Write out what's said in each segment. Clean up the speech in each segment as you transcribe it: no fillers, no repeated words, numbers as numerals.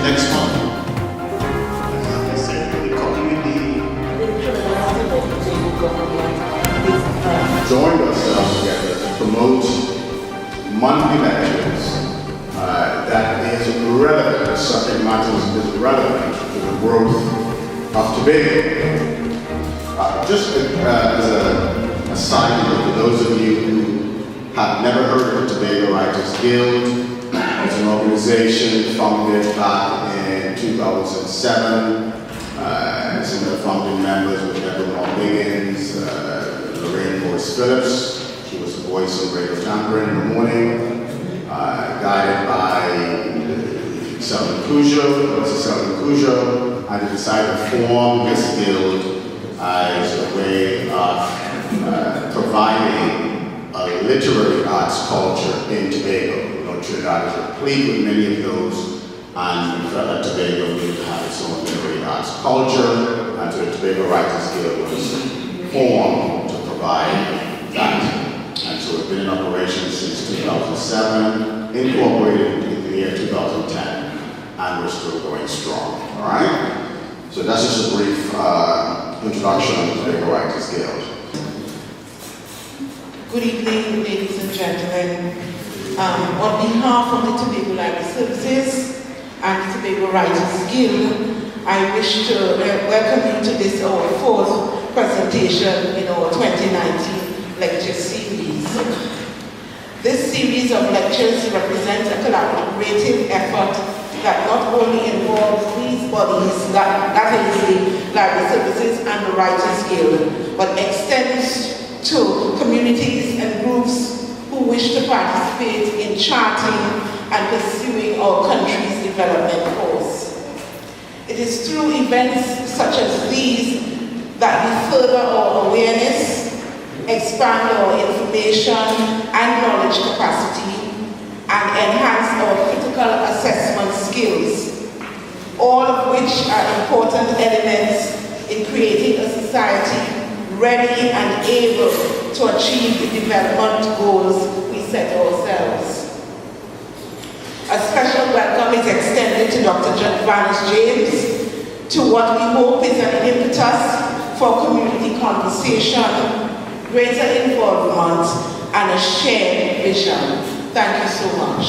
next one. As I said, the community joined ourselves together to promote monthly lectures that is relevant, subject matters is relevant to the growth of Tobago. Just as a side note, for those of you who have never heard of the Tobago Writers Guild, it's an organization founded back in 2007. Some of the founding members were Deborah Higgins, Lorraine Morris Phillips. She was the voice of Radio Tampering in the morning, guided by Selwyn Cujo, and they decided to form this guild as a way of providing a literary arts culture in Tobago. Trinidad is replete with many of those, and we felt that Tobago needed to have its own literary arts culture, and so the Tobago Writers Guild was formed to provide that. And so we've been in operation since 2007, incorporated in the year 2010, and we're still going strong, all right? So that's just a brief introduction of the Tobago Writers Guild. Good evening, ladies and gentlemen. On behalf of the Tobago Library Services and the Tobago Writers Guild, I wish to welcome you to this our fourth presentation in our 2019 lecture series. This series of lectures represents a collaborative effort that not only involves these bodies, that is the Library Services and the Writers Guild, but extends to communities and groups who wish to participate in charting and pursuing our country's development course. It is through events such as these that we further our awareness, expand our information and knowledge capacity, and enhance our critical assessment skills, all of which are important elements in creating a society ready and able to achieve the development goals we set ourselves. A special welcome is extended to Dr. Vanus James, to what we hope is an impetus for community conversation, greater involvement, and a shared vision. Thank you so much.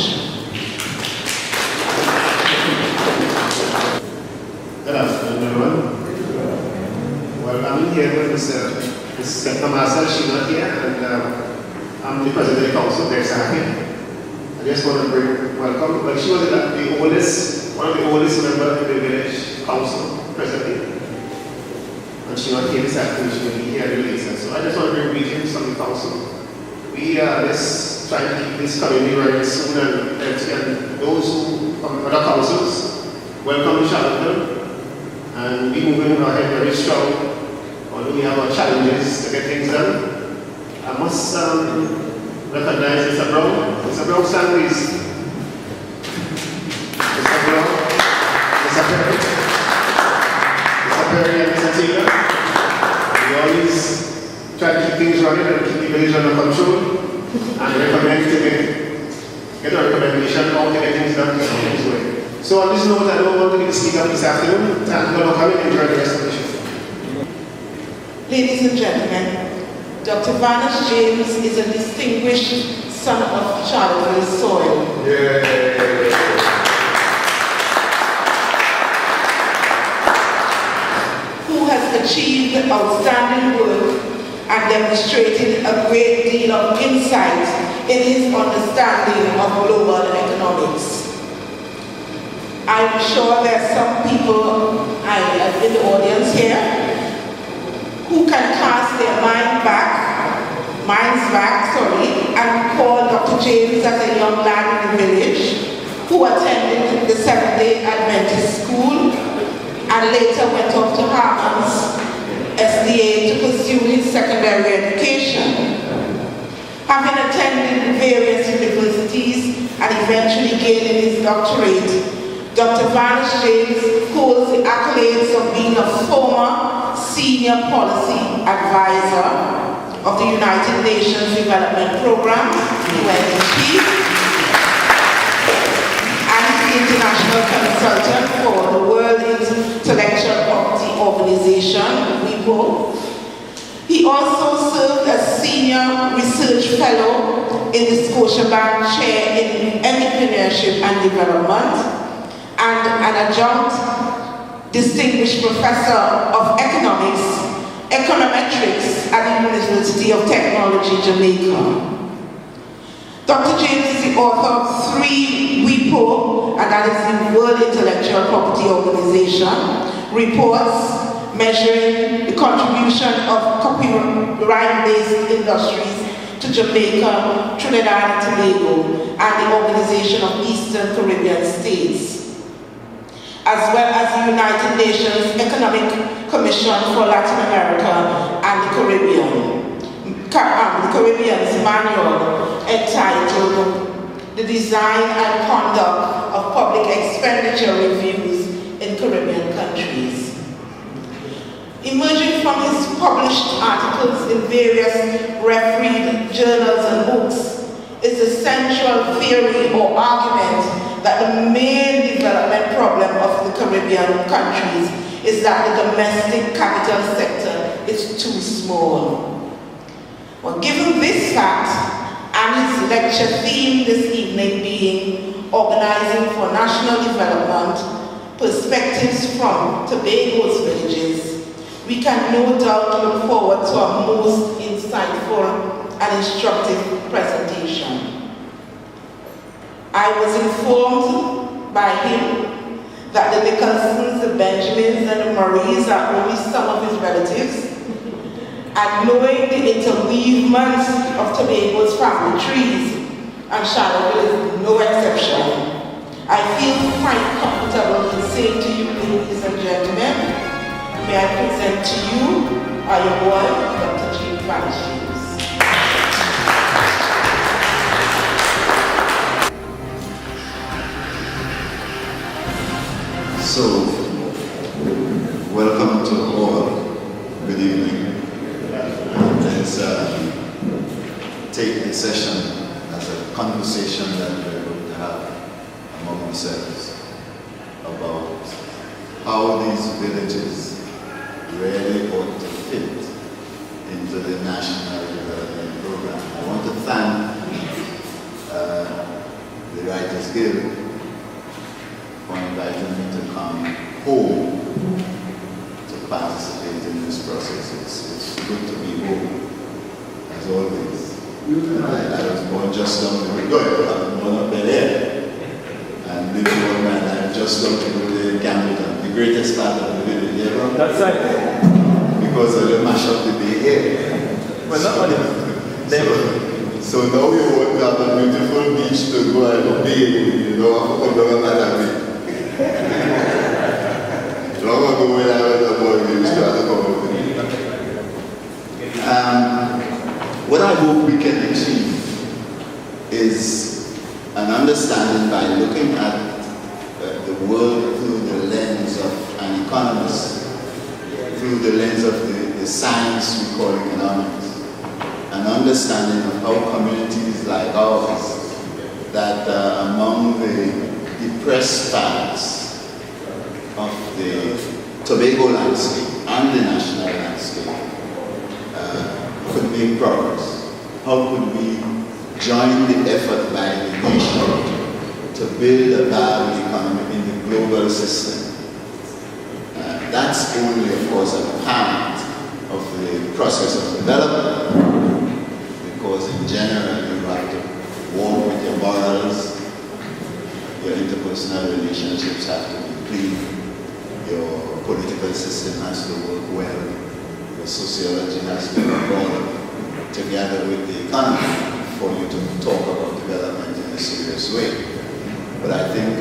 Good afternoon, everyone. Well, I'm here with Mrs. Tomasa. She's not here, and I'm the president of the council of Texas. I just want to bring welcome. Well, she was the oldest, one of the oldest members of the village council presently, and she's not here this afternoon. She will be here later. So I just want to bring greetings from the council. We are just trying to keep this community running soon, and those who from other councils, welcome to Charlottetown. And we're moving ahead very strong, although we have our challenges to get things done. I must recognize Mr. Brown. Mr. Brown, stand please. Mr. Brown, Mr. Perry, Mr. Perry and Mr. Taylor. We always try to keep things running and keep the village under control, and recommend to get a recommendation how to get things done this way. So on this note, I don't want to be the speaker this afternoon. Thank you for coming and enjoy the rest of the show. Ladies and gentlemen, Dr. Vanus James is a distinguished son of Charlotteville soil. Yeah. Who has achieved outstanding work and demonstrated a great deal of insight in his understanding of global economics. I'm sure there are some people in the audience here who can cast their minds back, and recall Dr. James as a young lad in the village who attended the Seventh-day Adventist school and later went off to Harman's SDA to pursue his secondary education. Having attended various universities and eventually gaining his doctorate, Dr. Vanus James holds the accolades of being a former senior policy advisor of the United Nations Development Program, UNDP, and the international consultant for the World Intellectual Property Organization, WIPO. He also served as Senior Research Fellow in the Scotiabank Chair in Entrepreneurship and Development, and an adjunct Distinguished Professor of Econometrics at the University of Technology, Jamaica. Dr. James is the author of 3 WIPO, and that is the World Intellectual Property Organization, reports measuring the contribution of copyright-based industries to Jamaica, Trinidad and Tobago, and the Organization of Eastern Caribbean States, as well as the United Nations Economic Commission for Latin America and the Caribbean. The Caribbean's manual entitled The Design and Conduct of Public Expenditure Reviews in Caribbean Countries. Emerging from his published articles in various refereed journals and books is the central theory or argument that the main development problem of the Caribbean countries is that the domestic capital sector is too small. Well, given this fact, and his lecture theme this evening being Organizing for National Development, Perspectives from Tobago's Villages, we can no doubt look forward to a most insightful and instructive presentation. I was informed by him that the Nicholsons, the Benjamins, and the Murrays are only some of his relatives, and knowing the interweavement of Tobago's family trees, and Charlottesville is no exception, I feel quite comfortable in saying to you, ladies and gentlemen, may I present to you our boy, Dr. James Vanus James. So, welcome to all. Good evening. Let's take this session as a conversation that we're going to have among ourselves about how these villages really ought to fit into the National Development Program. I want to thank the Writers Guild for inviting me to come home to participate in this process. It's good to be home, as always. I was born just down the road. I was born up there and lived all my life just down the road in Camden, the greatest part of the village ever. That's right. Because of the mash up the day here. Well, not only. So now we want to have a beautiful beach to go and bathe, you know, I forgot about that. Long ago when I was a boy, we used to have to come over. What I hope we can achieve is an understanding by looking at the world through the lens of an economist, through the lens of the science we call economics, an understanding of how communities like ours that are among the depressed parts of the Tobago landscape and the national landscape could make progress. How could we join the effort by the nation to build a viable economy in the global system? That's only, of course, a part of the process of development, because in general you have to work with your morals, your interpersonal relationships have to be clean, your political system has to work well, your sociology has to evolve together with the economy for you to talk about development in a serious way. But I think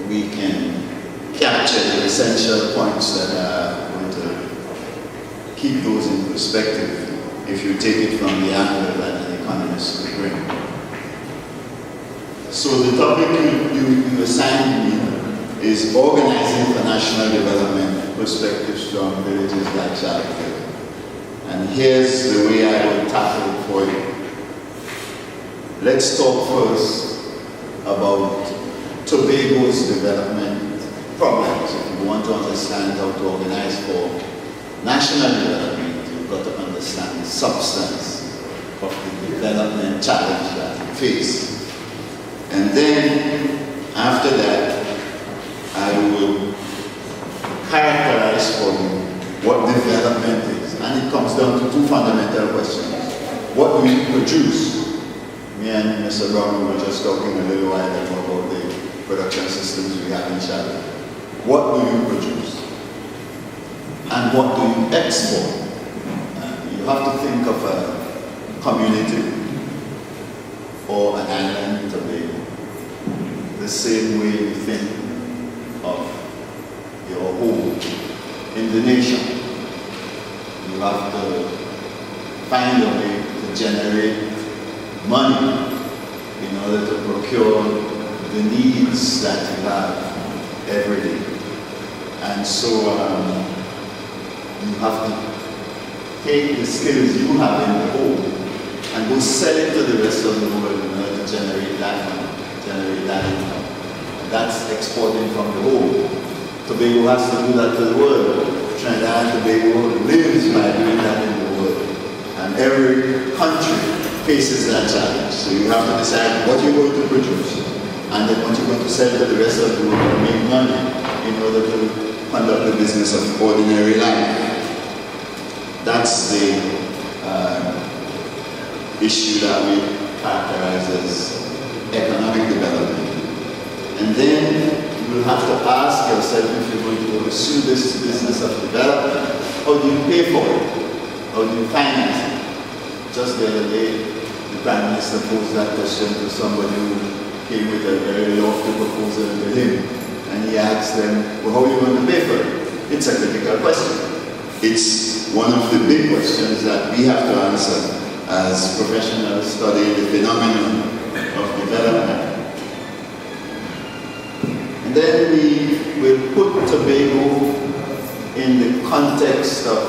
we can capture the essential points that are going to keep those in perspective if you take it from the angle that an economist would bring. So the topic you assigned me is organizing for national development, perspectives from villages like Charlottesville. And here's the way I will tackle it for you. Let's talk first about Tobago's development problems. If you want to understand how to organize for national development, you've got to understand the substance of the development challenge that we face. And then, after that, I will characterize for you what development is. And it comes down to two fundamental questions. What do we produce? Me and Mr. Brown were just talking a little while ago about the production systems we have in China. What do you produce? And what do you export? You have to think of a community or an island, Tobago, the same way you think of your home in the nation. You have to find a way to generate money in order to procure the needs that you have every day. And so you have to take the skills you have in the home and go sell it to the rest of the world in order to generate that money, generate that income. And that's exporting from the home. Tobago has to do that to the world. Trinidad and Tobago lives by doing that in the world. And every country faces that challenge. So you have to decide what you're going to produce and then what you're going to sell to the rest of the world and make money in order to conduct the business of ordinary life. That's the issue that we characterize as economic development. And then you'll have to ask yourself, if you're going to pursue this business of development, how do you pay for it? How do you finance it? Just the other day, the Prime Minister posed that question to somebody who came with a very lofty proposal to him. And he asked them, well, how are you going to pay for it? It's a critical question. It's one of the big questions that we have to answer as professionals studying the phenomenon of development. And then we will put Tobago in the context of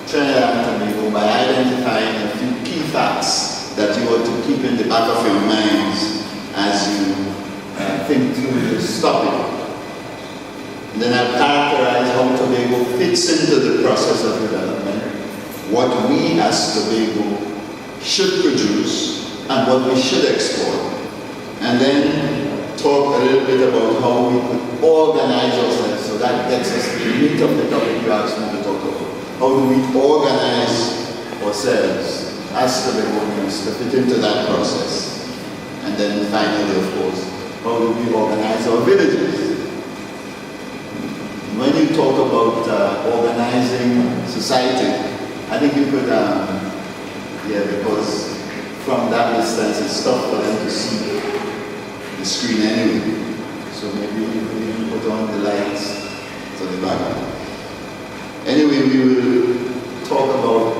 Trinidad and Tobago by identifying a few key facts that you ought to keep in the back of your minds as you think through this topic. And then I'll characterize how Tobago fits into the process of development, what we as Tobago should produce, and what we should export. And then talk a little bit about how we could organize ourselves, so that gets us to the meat of the topic you asked me to talk about. How do we organize ourselves as Tobagonians to fit into that process? And then finally, of course, how do we organize our villages? When you talk about organizing society, I think you could, because from that distance it's tough for them to see the screen anyway. So maybe you put on the lights to the back. Anyway, we will talk about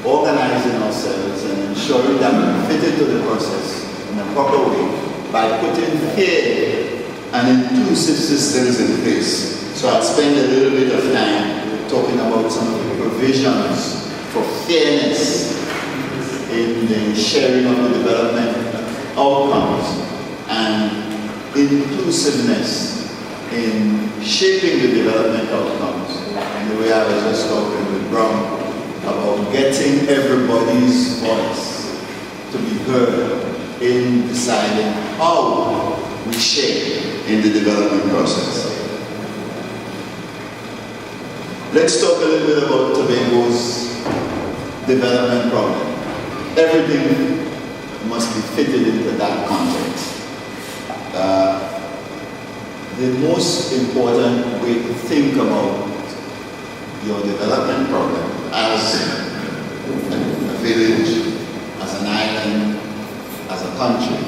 organizing ourselves and ensuring that we fit into the process in a proper way by putting fair and inclusive systems in place. So I'll spend a little bit of time talking about some of the provisions for fairness in the sharing of the development outcomes and inclusiveness in shaping the development outcomes. And the way I was just talking with Brown about getting everybody's voice to be heard in deciding how we share in the development process. Let's talk a little bit about Tobago's development problem. Everything must be fitted into that context. The most important way to think about your development problem as a village, as an island, as a country,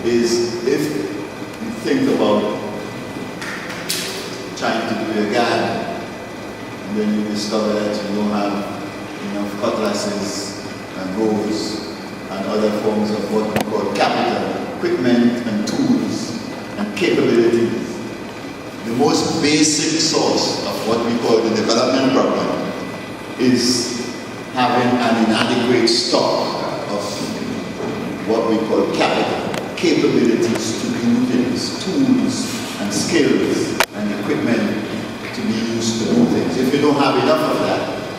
is if you think about trying to do a garden, and then you discover that you don't have enough cutlasses and hoes and other forms of what we call capital, equipment and tools and capabilities. The most basic source of what we call the development problem is having an inadequate stock of what we call capital, capabilities to do things, tools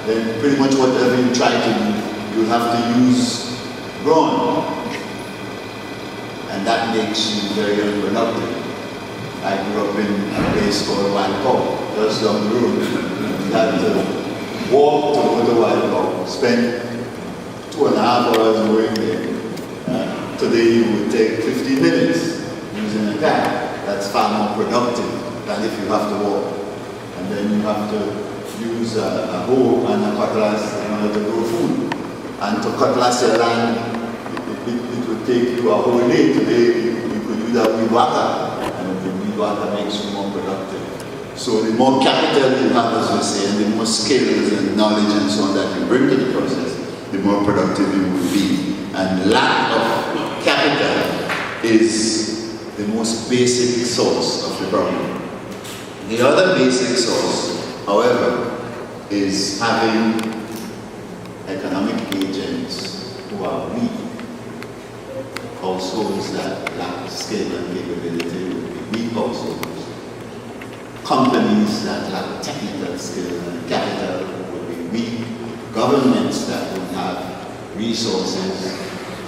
then pretty much whatever you try to do, you have to use brawn. And that makes you very unproductive. I grew up in a place called Wild Cow, just down the road. You had to walk to go to Wild Cow, spend 2.5 hours going there. Today you would take 15 minutes using a car. That's far more productive than if you have to walk. And then you have to use a hoe and a cutlass in order to grow food. And to cutlass your land, it would take you a whole day. Today you could use a weed whacker, and the weed whacker makes you more productive. So the more capital you have, as we say, and the more skills and knowledge and so on that you bring to the process, the more productive you will be. And lack of capital is the most basic source of the problem. The other basic source, however, is having economic agents who are weak. Households that lack skill and capability would be weak households. Companies that lack technical skill and capital would be weak. Governments that don't have resources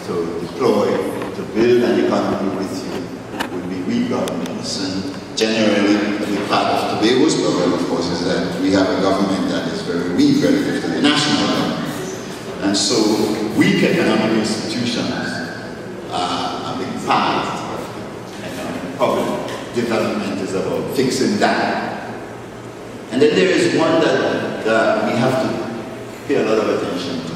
to deploy, to build an economy with you would be weak governments. And generally, a big part of Tobago's problem, of course, is that we have a government that is very weak relative to the national government. And so, weak economic institutions are a big part of the economic problem. Development is about fixing that. And then there is one that we have to pay a lot of attention to.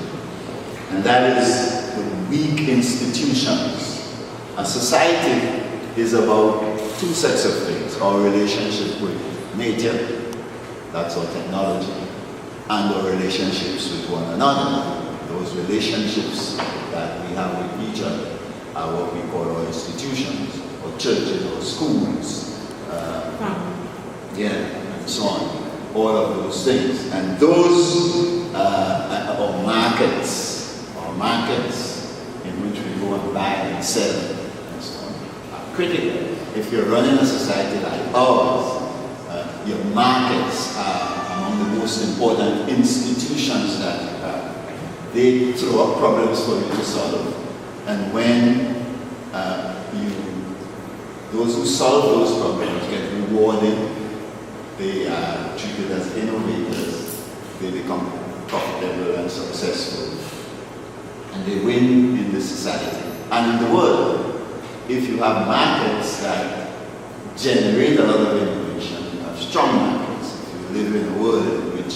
And that is the weak institutions. A society is about two sets of things: our relationship with nature, that's our technology, and our relationships with one another. Those relationships that we have with each other are what we call our institutions, or churches, or schools, and so on. All of those things. And those are markets in which we go and buy and sell and so on, are critical. If you're running a society like ours, your markets are among the most important institutions that you have. They throw up problems for you to solve. And when those who solve those problems get rewarded, they are treated as innovators, they become profitable and successful, and they win in the society and in the world. If you have markets that generate a lot of innovation, you have strong markets. If you live in a world in which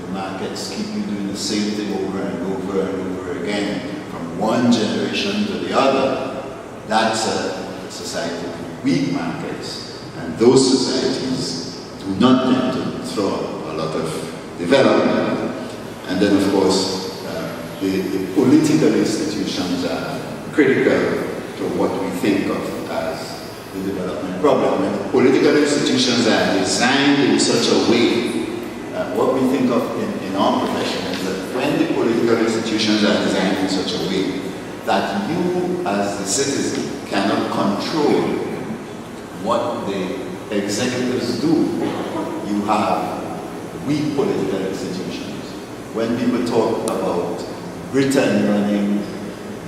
the markets keep you doing the same thing over and over and over again, from one generation to the other, that's a society with weak markets, and those societies do not tend to throw a lot of development. And then, of course, the political institutions are critical to what we think of as the development problem. And political institutions are designed in such a way, what we think of in our profession is that when the political institutions are designed in such a way that you, as the citizen, cannot control what the executives do, you have weak political institutions. When people talk about Britain running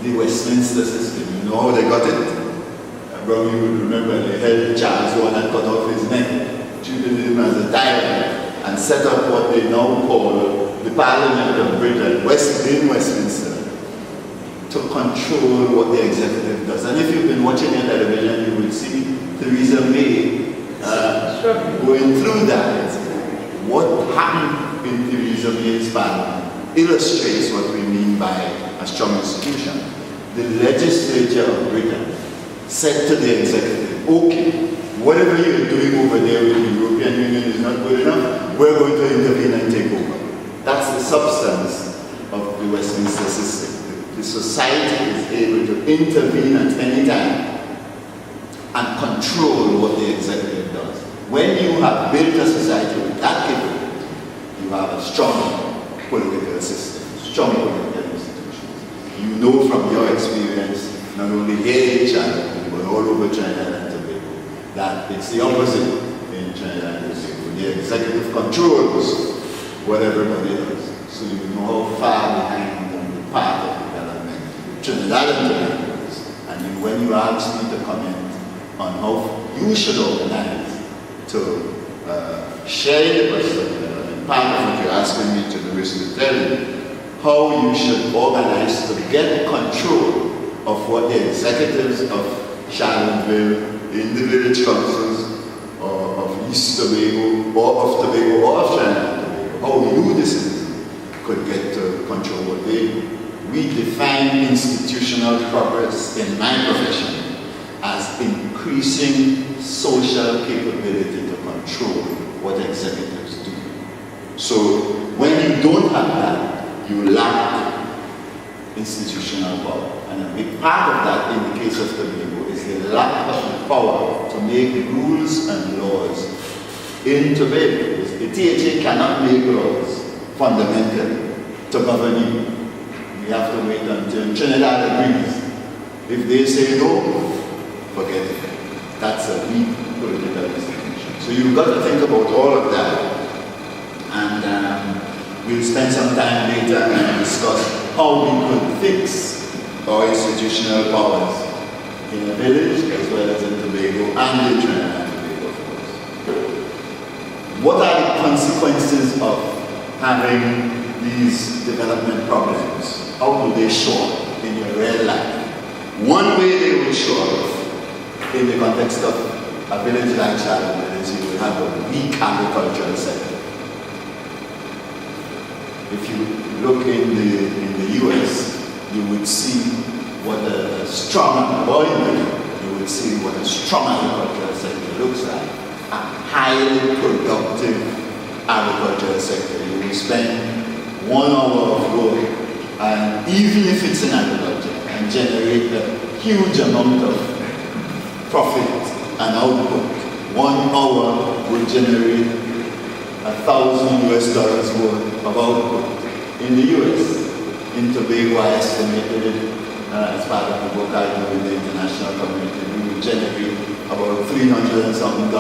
the Westminster system, you know how they got it? Well, you would remember they held Charles I and cut off his neck, treated him as a tyrant, and set up what they now call the Parliament of Britain, in Westminster, to control what the executive does. And if you've been watching your television, you will see Theresa May going through that. What happened in Theresa May's parliament illustrates what we mean by a strong institution. The legislature of Britain said to the executive, okay, whatever you're doing over there with the European Union is not good enough, we're going to intervene and take over. That's the substance of the Westminster system. The society is able to intervene at any time and control what the executive does. When you have built a society with that capability, you have a strong political system, strong political institutions. You know from your experience, not only here in China, but all over Trinidad and Tobago, that it's the opposite in Trinidad and Tobago. The executive controls what everybody does. so you know how far behind the path of development Trinidad and Tobago is. And when you ask me to comment on how you should organize to share the process of development, part of what you're asking me to do is to tell you how you should organize to get control of what the executives of Charlottesville, in the village councils of East Tobago, or of Tobago, or of Trinidad and Tobago, how you, the citizen, could get to control what they do. We define institutional progress in my profession as increasing social capability to control what executives do. So when you don't have that, you lack institutional power. And a big part of that in the case of Tobago is the lack of the power to make rules and laws in Tobago. The THA cannot make laws fundamentally to govern you. We have to wait until Trinidad agrees. If they say no, forget it. That's a weak political institution. So you've got to think about all of that. And we'll spend some time later and discuss how we could fix our institutional powers in a village as well as in Tobago and in Trinidad and Tobago, of course. What are the consequences of having these development problems? How do they show up in your real life? One way they will show up in the context of a village like Charlottesville is you will have a weak agricultural sector. If you look in the US, you would see what a strong, or you would see what a strong agricultural sector looks like. A highly productive agricultural sector. You will spend 1 hour of work, and even if it's in agriculture, and generate a huge amount of profit and output. 1 hour will generate $1,000 worth of output. In the US, in Tobago, I estimated it as part of the work I do with the international community, we will generate about $300 and something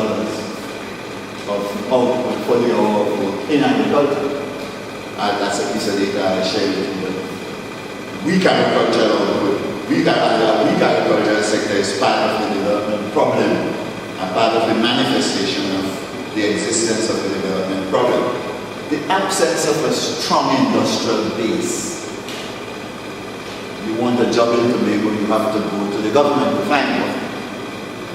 of output for the hour of work in agriculture. That's a piece of data I shared with you. Weak agricultural output, weak agricultural sector is part of the development problem and part of the manifestation of the existence of the development problem. The absence of a strong industrial base. You want a job in Tobago, you have to go to the government to find one.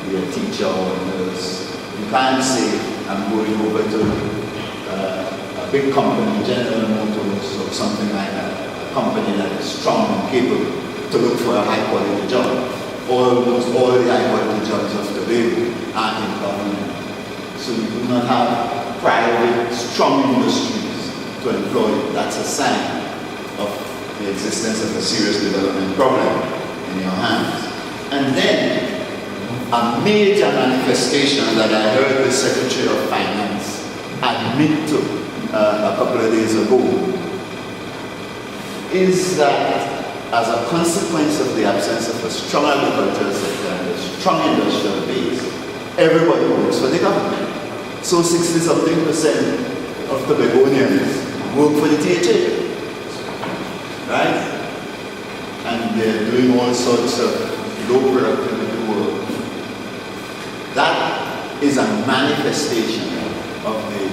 Be a teacher or a nurse. You can't say, I'm going over to a big company, General Motors or something like that, a company that is strong and capable to look for a high quality job. Almost all the high quality jobs of Tobago aren't in government. So you do not have private, strong industries to employ. That's a sign of the existence of a serious development problem in your hands. And then, a major manifestation that I heard the Secretary of Finance admit to a couple of days ago is that as a consequence of the absence of a strong agricultural sector and a strong industrial base, everybody works for the government. So 60-something% of Tobagonians work for the THA, right? And they're doing all sorts of low productivity work. That is a manifestation of the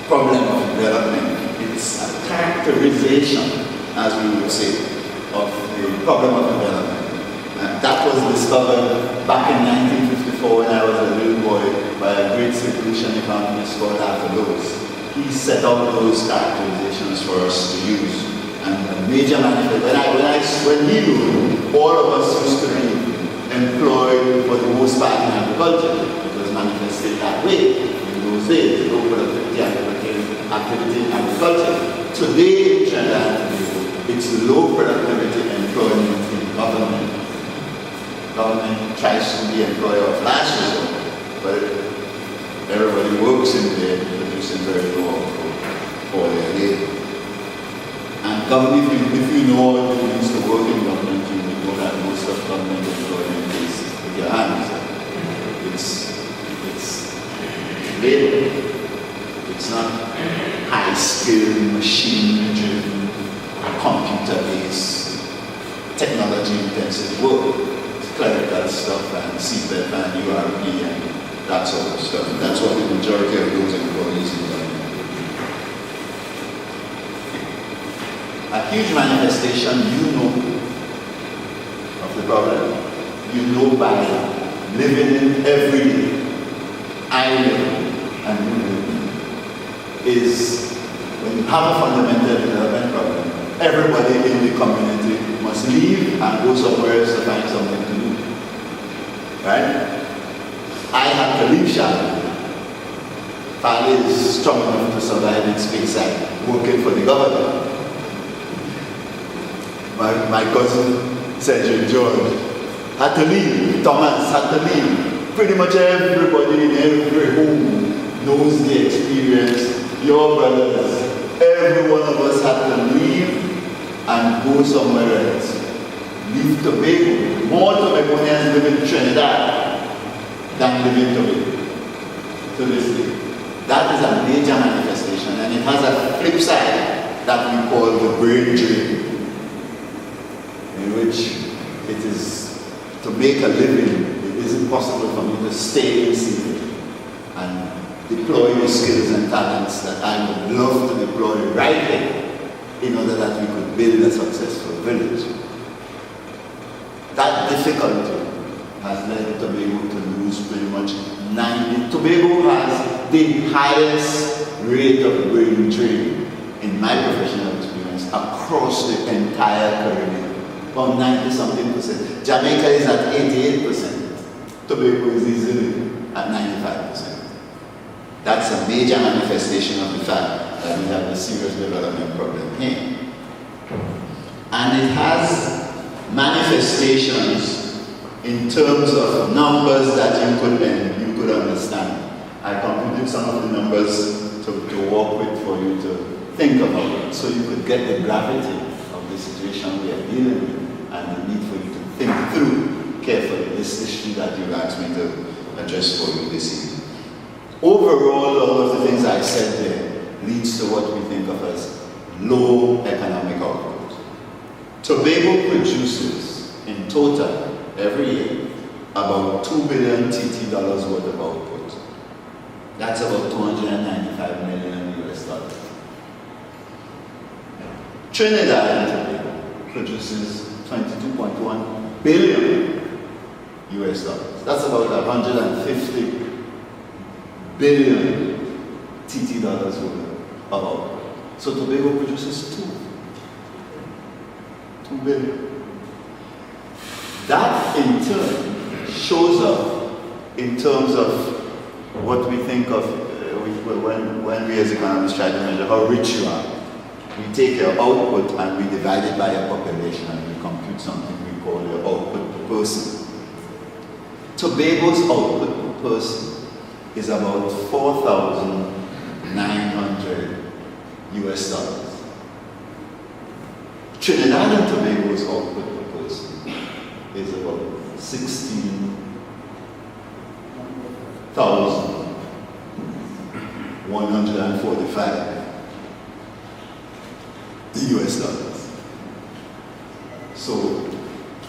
problem of development. It's a characterization, as we would say, of the problem of development. That was discovered back in 1954 when I was a little boy by a great solution economist called Arthur Lewis. He set out those characterizations for us to use. And a major manifestation, when he knew, all of us used to be employed for the most part in agriculture. It was manifested that way in those days, low productivity activity in agriculture. Today in Trinidad, it's low productivity employment in government. Government tries to be employer of last resort, but everybody works in there producing very low output for their labor. And government, if you know what it means to work in government, you know that most of government employment is with your hands. It's labor. It's not skilled, machine-driven, computer-based, technology-intensive work. Clerical stuff and CPEP and URP and that sort of stuff. That's what the majority of those employees do. A huge manifestation, you know, of the problem. You know by living in every day, I live and you live, is when you have a fundamental development problem, everybody in the community must leave and go somewhere else to find something to do. Right? I had to leave Charlotte. Family is strong enough to survive in Speyside, working for the government. My cousin Sergeant George had to leave. Thomas had to leave. Pretty much everybody in every home knows the experience. Your brothers, every one of us had to leave and go somewhere else. Leave Tobago. More Tobagonians live in Trinidad than live in Tobago to this day. That is a major manifestation, and it has a flip side that we call the brain drain, in which it is to make a living. It isn't possible for me to stay in Sydney and deploy the skills and talents that I would love to deploy right here in order that we could build a successful village. That difficulty has led Tobago to lose pretty much 90. Tobago has the highest rate of brain drain in my professional experience across the entire Caribbean. About 90-something%. Jamaica is at 88%. Tobago is easily at 95%. That's a major manifestation of the fact that we have a serious development problem here. And it has manifestations in terms of numbers that you could understand. I computed some of the numbers to work with for you to think about, so you could get the gravity of the situation we are dealing with and the need for you to think through carefully this issue that you asked me to address for you this evening. Overall, all of the things I said there leads to what we think of as low economic output. Tobago produces in total every year about $2 billion TT worth of output. That's about 295 million US dollars. Trinidad and Tobago produces 22.1 billion US dollars. That's about 150 billion TT worth of output. So Tobago produces 2 billion. That in turn shows up in terms of what we think of when we as economists try to measure how rich you are. We take your output and we divide it by your population and we compute something we call your output per person. Tobago's output per person is about 4,900 US dollars. Trinidad and Tobago's output per person is about 16,145 US dollars. So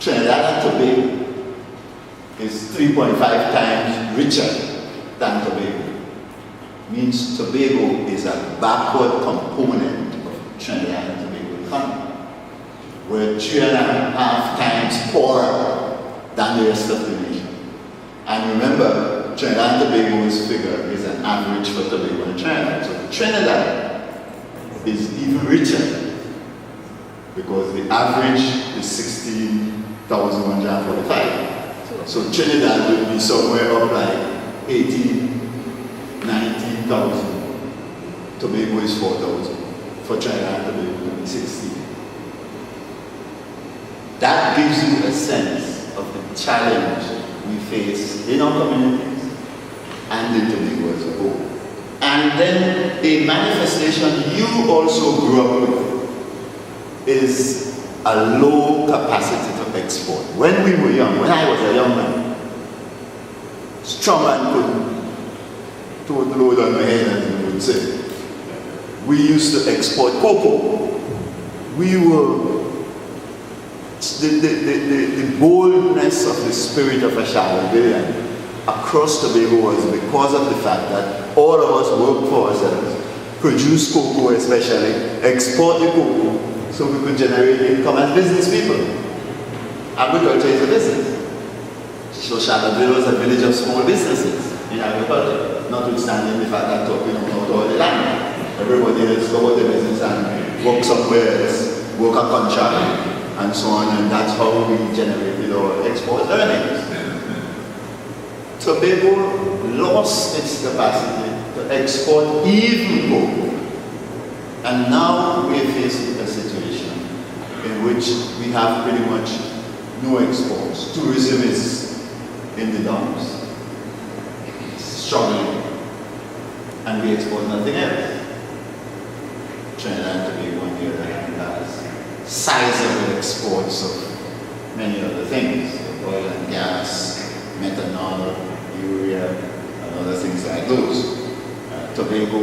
Trinidad and Tobago is 3.5 times richer than Tobago. Means Tobago is a backward component of Trinidad and Tobago economy. We're 3.5 times poorer than the rest of the nation. And remember, Trinidad and Tobago's figure is an average for Tobago and Trinidad. So Trinidad is even richer because the average is 16,145. So Trinidad will be somewhere up like 19,000. Tobago is 4,000. For Trinidad and Tobago, it will be 16. That gives you a sense of the challenge we face in our communities and in Tobago as a whole. And then a manifestation you also grew up with is a low capacity to export. When we were young, when I was a young man, strong man couldn't load on my head, as you would say. we used to export cocoa. We were, the boldness of the spirit of a Charleville across Tobago was because of the fact that all of us worked for ourselves, produce cocoa especially, export the cocoa so we could generate income as business people. Agriculture is a business. So Charleville was a village of small businesses in agriculture, notwithstanding the fact that talking about all the land. Everybody else go about the business and work somewhere else, work a contract, and so on, and that's how we generated our export earnings. Tobago lost its capacity to export even cocoa, and now we're faced with a situation in which we have pretty much no exports. Tourism is in the dumps, struggling, and we export nothing else. Trinidad and Tobago, on the other hand, has sizable exports of many other things, oil and gas, methanol, urea, and other things like those. Tobago,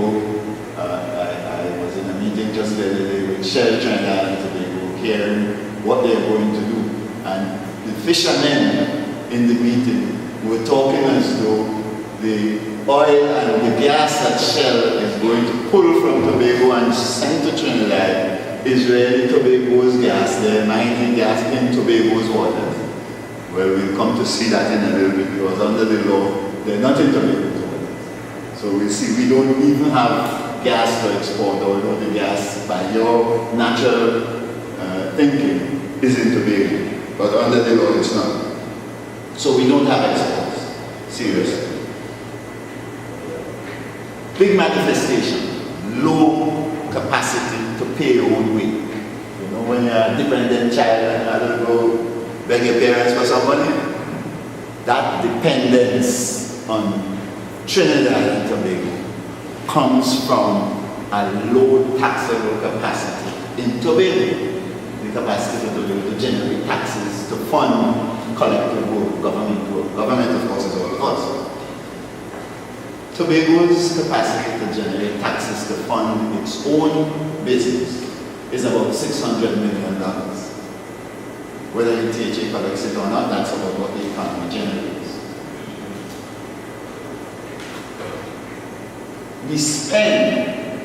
I was in a meeting just the other day with Shell Trinidad and Tobago, hearing what they're going to do. And the fishermen in the meeting were talking as though the oil and the gas that Shell is going to pull from Tobago and send to Trinidad is really Tobago's gas. They're mining gas in Tobago's waters. Well, we'll come to see that in a little bit because under the law, they're not in Tobago's waters. So we see we don't even have gas to export, although the gas, by your natural thinking, is in Tobago. But under the law, it's not. So we don't have exports. Seriously. Big manifestation, low capacity to pay your own way. You know, when you're a dependent child and you have to go beg your parents for some money, that dependence on Trinidad and Tobago comes from a low taxable capacity in Tobago. The capacity for Tobago to generate taxes, to fund collective work, government work. Government, of course, is all of us. Tobago's capacity to generate taxes to fund its own business is about $600 million. Whether THA collects it or not, that's about what the economy generates. We spend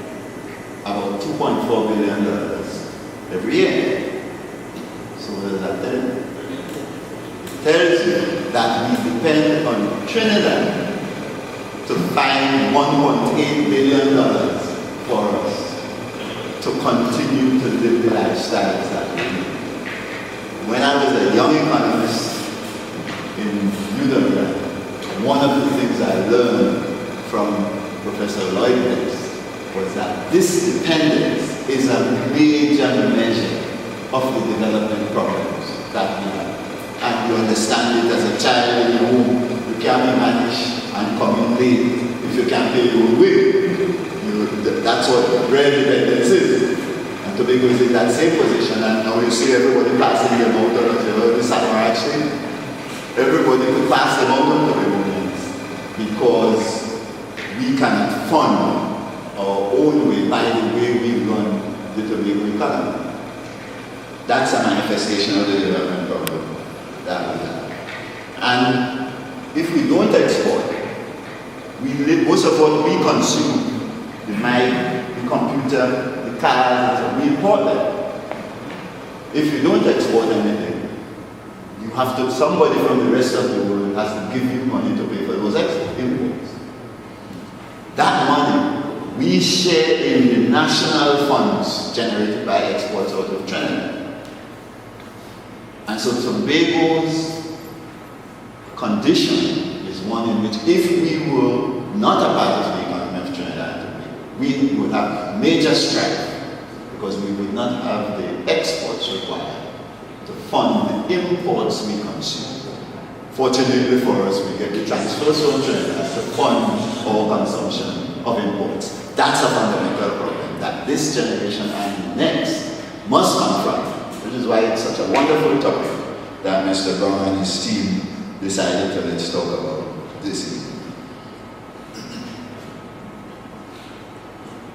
about $2.4 billion every year. So what does that tell you? It tells you that we depend on Trinidad to find $1.8 billion for us to continue to live the lifestyles that we live. When I was a young economist in UW, one of the things I learned from Professor Lloyd was that this dependence is a major measure of the development problems that we have. And you understand it as a child in your home. You can't be managed and come in late if you can't pay your own way. That's what real dependence is. And Tobago is in that same position, and now you see everybody passing them out on the summer actually. Everybody could pass them out on Tobago because we cannot fund our own way by the way we run the Tobago economy. That's a manifestation of the development problem that we have. And if we don't export, we live, most of what we consume, the mic, the computer, the cars, we import them. If you don't export anything, you have to, somebody from the rest of the world has to give you money to pay for those imports. That money, we share in the national funds generated by exports out of Trinidad. And so Tobago's condition is one in which if we were not a part of the economy of Trinidad, we would have major strife because we would not have the exports required to fund the imports we consume. Fortunately for us, we get the transfers from Trinidad to fund our consumption of imports. That's a fundamental problem that this generation and the next must confront. Which is why it's such a wonderful topic that Mr. Brown and his team decided to let's talk about this evening.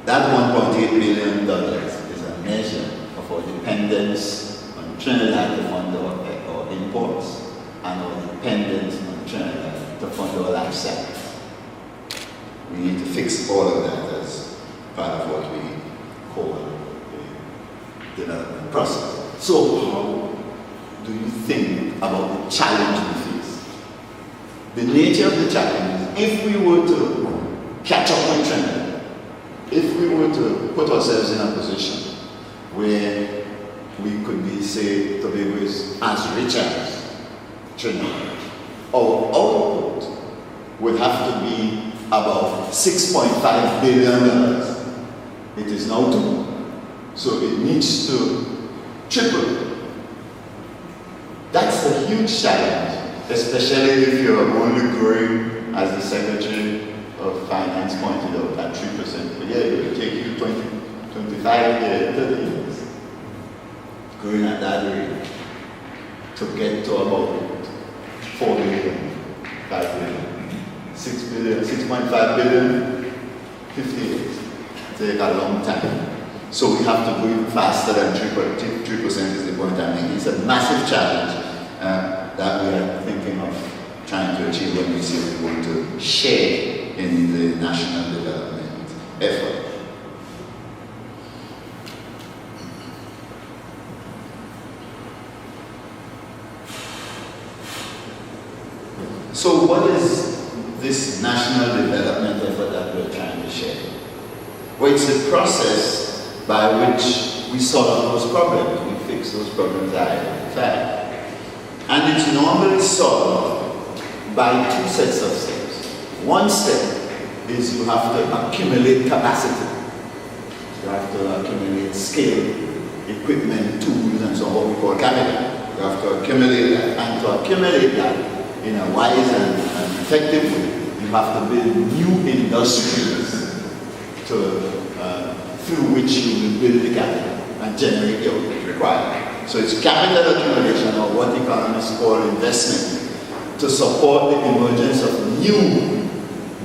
That $1.8 billion is a measure of our dependence on Trinidad to fund our imports and our dependence on Trinidad to fund our lifestyle. We need to fix all of that as part of what we call the development process. So how do you think about the challenge we face? The nature of the challenge is if we were to catch up with Trinidad, if we were to put ourselves in a position where we could be, say, Tobago is as rich as Trinidad, our output would have to be about $6.5 billion. It is now 2. So it needs to triple. That's a huge challenge, especially if you're only growing, as the Secretary of Finance pointed out, at 3% per year. It will take you 20, 25 years, 30 years, growing at that rate, to get to about 4 billion, 5 billion, 6 billion, 6.5 billion, 50 years. Take a long time. So we have to go even faster than 3% is the point I'm making. It's a massive challenge that we are thinking of trying to achieve when we say we want to share in the national development effort. So what is this national development effort that we're trying to share? Well, it's a process by which we solve those problems, we fix those problems I identified. And it's normally solved by 2 sets of steps. One step is you have to accumulate capacity. You have to accumulate skill, equipment, tools, and so on, what we call capital. You have to accumulate that. And to accumulate that in a wise and effective way, you have to build new industries through which you will build the capital and generate the output required. So it's capital accumulation, or what economists call investment, to support the emergence of new,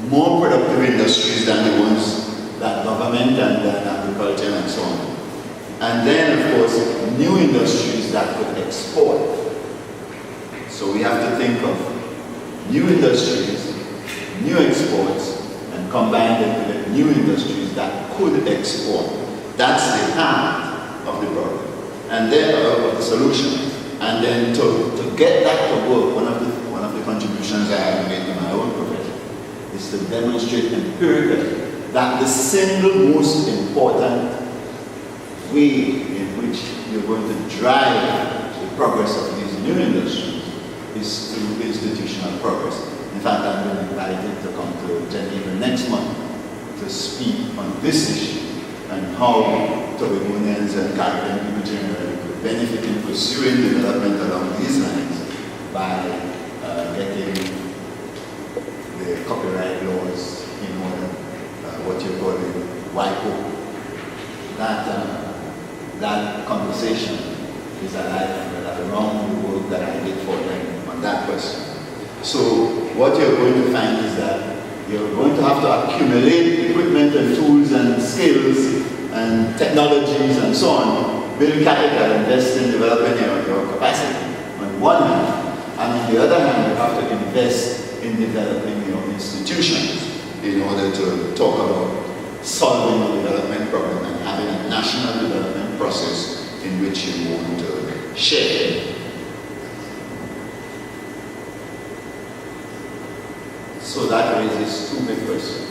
more productive industries than the ones that government and agriculture and so on. And then, of course, new industries that could export. So we have to think of new industries, new exports, and combine them with new industries that could export. That's the heart of the problem, and then of the solution. And then to get that to work, one of the contributions I have made in my own profession is to demonstrate empirically that the single most important way in which you're going to drive the progress of these new industries is through institutional progress. In fact, I've been invited to come to Geneva next month to speak on this issue and how Tobagonians and Caribbean people generally could benefit in pursuing development along these lines by getting the copyright laws in order, what you call it, WIPO. That conversation is alive and around the work that I did for them on that question. So what you're going to find is that you're going to have to accumulate equipment and tools and skills and technologies and so on, build capital, invest in developing your capacity on one hand, and on the other hand you have to invest in developing your institutions in order to talk about solving the development problem and having a national development process in which you want to share. So that raises 2 big questions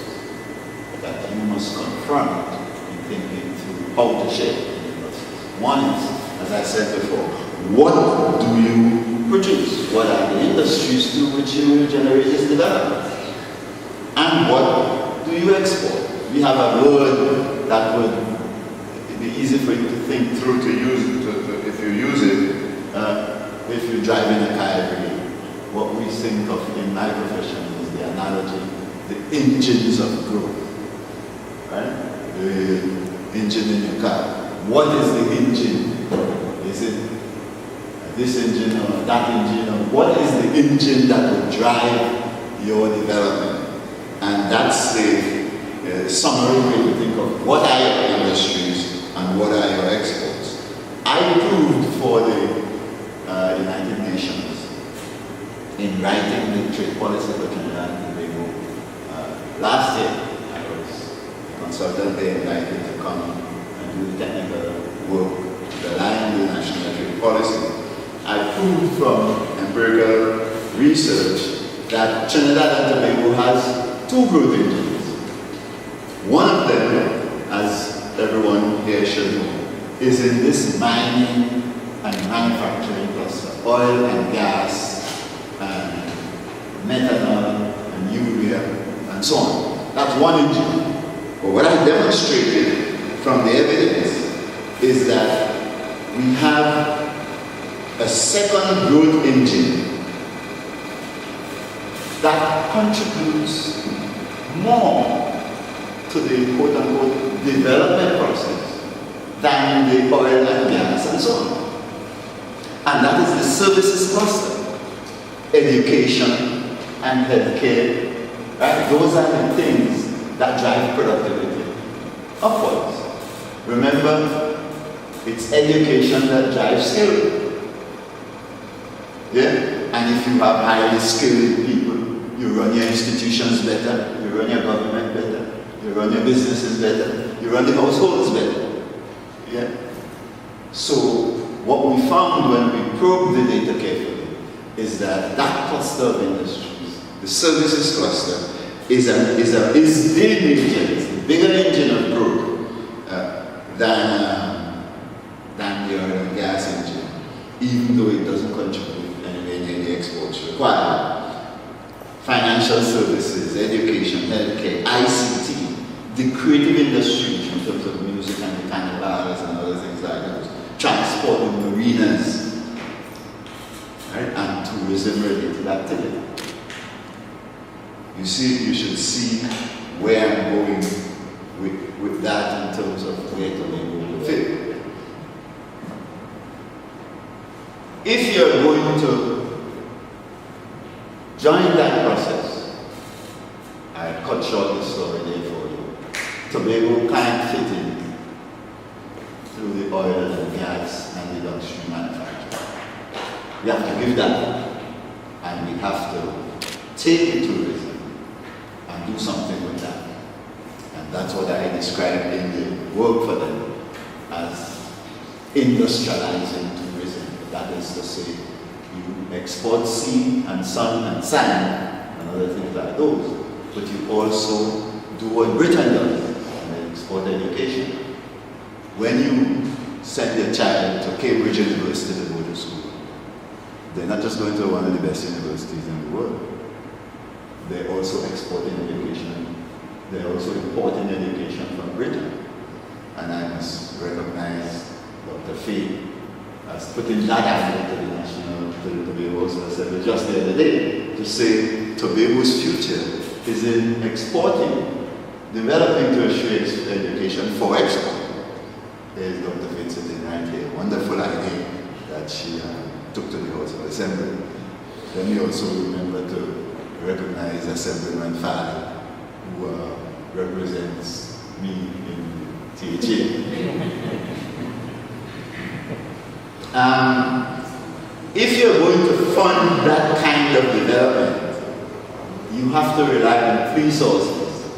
that you must confront in thinking through how to share. One is, as I said before, what do you produce? What are the industries through which you will generate this development? And what do you export? We have a word that would be easy for you to think through, to use, if you use it, if you drive in a car every day. What we think of in my profession is the analogy, the engines of growth, right? The engine in your car. What is the engine? Is it this engine or that engine? Or what is the engine that will drive your development? And that's the summary way to think of what are your industries and what are your exports. I proved for the United Nations in writing the trade policy for Trinidad and Tobago. Last year, I was a consultant there invited to come and do the technical work underlying the national trade policy. I proved from empirical research that Trinidad and Tobago has two growth engines. One of them, as everyone here should know, is in this mining and manufacturing cluster, oil and gas, and methanol and urea, and so on. That's one engine. But what I demonstrated from the evidence is that we have a second growth engine that contributes more to the quote-unquote development process than the oil and gas and so on. And that is the services cluster, education and healthcare. Right? Those are the things that drive productivity upwards. Remember, it's education that drives skill. Yeah? And if you have highly skilled people, you run your institutions better, you run your government better, you run your businesses better, you run the households better. Yeah? So, what we found when we probed the data carefully is that that cluster of industries, the services cluster, is the engine, the bigger engine of growth than the oil and gas engine, even though it doesn't contribute anywhere near the exports required. Financial services, education, healthcare, ICT, the creative industries in terms of music and the carnivals and other things like that, transport and marinas, right? And tourism-related activity. You see, you should see where I'm going with that in terms of where Tobago will fit. If you're going to join that process, I cut short the story there for you. Tobago can't fit in through the oil and gas and the downstream manufacturing. We have to give that up, and we have to take the tourism and do something with that. And that's what I described in the work for them as industrializing tourism. That is to say, you export sea and sun and sand and other things like those, but you also do what Britain does, and export education. When you send your child to Cambridge University to go to school, they're not just going to one of the best universities in the world. They're also exporting education. They're also importing education from Britain. And I must recognize Dr. Fee as putting that out to the National Tobago Assembly just the other day to say Tobago's future is in exporting, developing tertiary education for export. There's Dr. Fee sitting right here. Wonderful idea that she took to the House of Assembly. Let me also remember to recognize Assemblyman Fadi, who represents me in THA. If you're going to fund that kind of development, you have to rely on three sources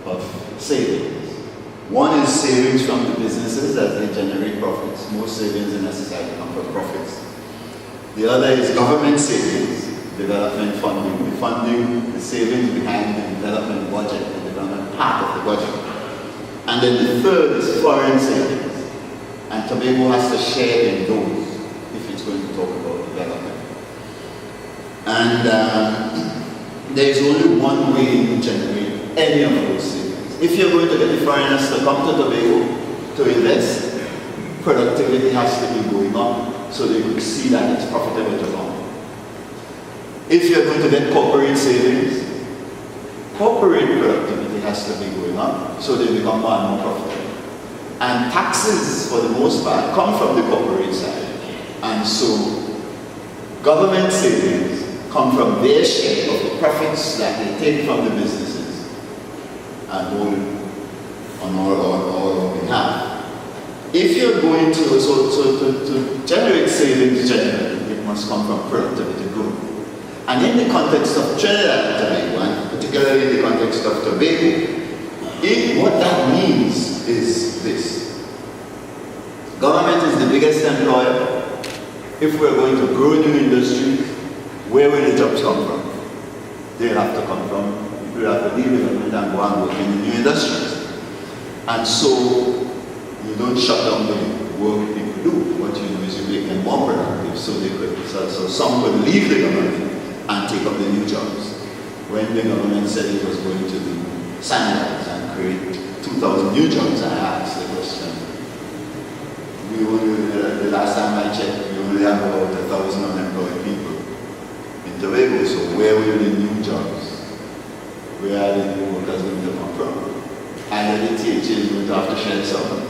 of savings. One is savings from the businesses as they generate profits. Most savings in a society come from profits. The other is government savings, development funding, the savings behind the development budget, the development part of the budget. And then the third is foreign savings. And Tobago has to share in those if it's going to talk about development. And there is only one way to generate any of those savings. If you're going to get the foreigners to come to Tobago to invest, productivity has to be going up so they could see that it's profitable to come. If you're going to get corporate savings, corporate productivity has to be going up so they become more and more profitable. And taxes, for the most part, come from the corporate side. And so government savings come from their share of the profits that they take from the businesses. and hold on our behalf. If you're going to generate savings generally, it must come from productivity growth. And in the context of Trinidad and Tobago, and particularly in the context of Tobago, what that means is this. Government is the biggest employer. If we're going to grow new industries, where will the jobs come from? They have to come from, people have to leave the government and go and work in the new industries. And so, you don't shut down the work people do. What you do is you make them more productive so some could leave the government and take up the new jobs. When the government said it was going to do standards and create 2,000 new jobs, I asked the question. The last time I checked, we only have about 1,000 unemployed people in Tobago, so where will the new jobs? Where are the new workers going to come from? Either the THA is going to have to share some,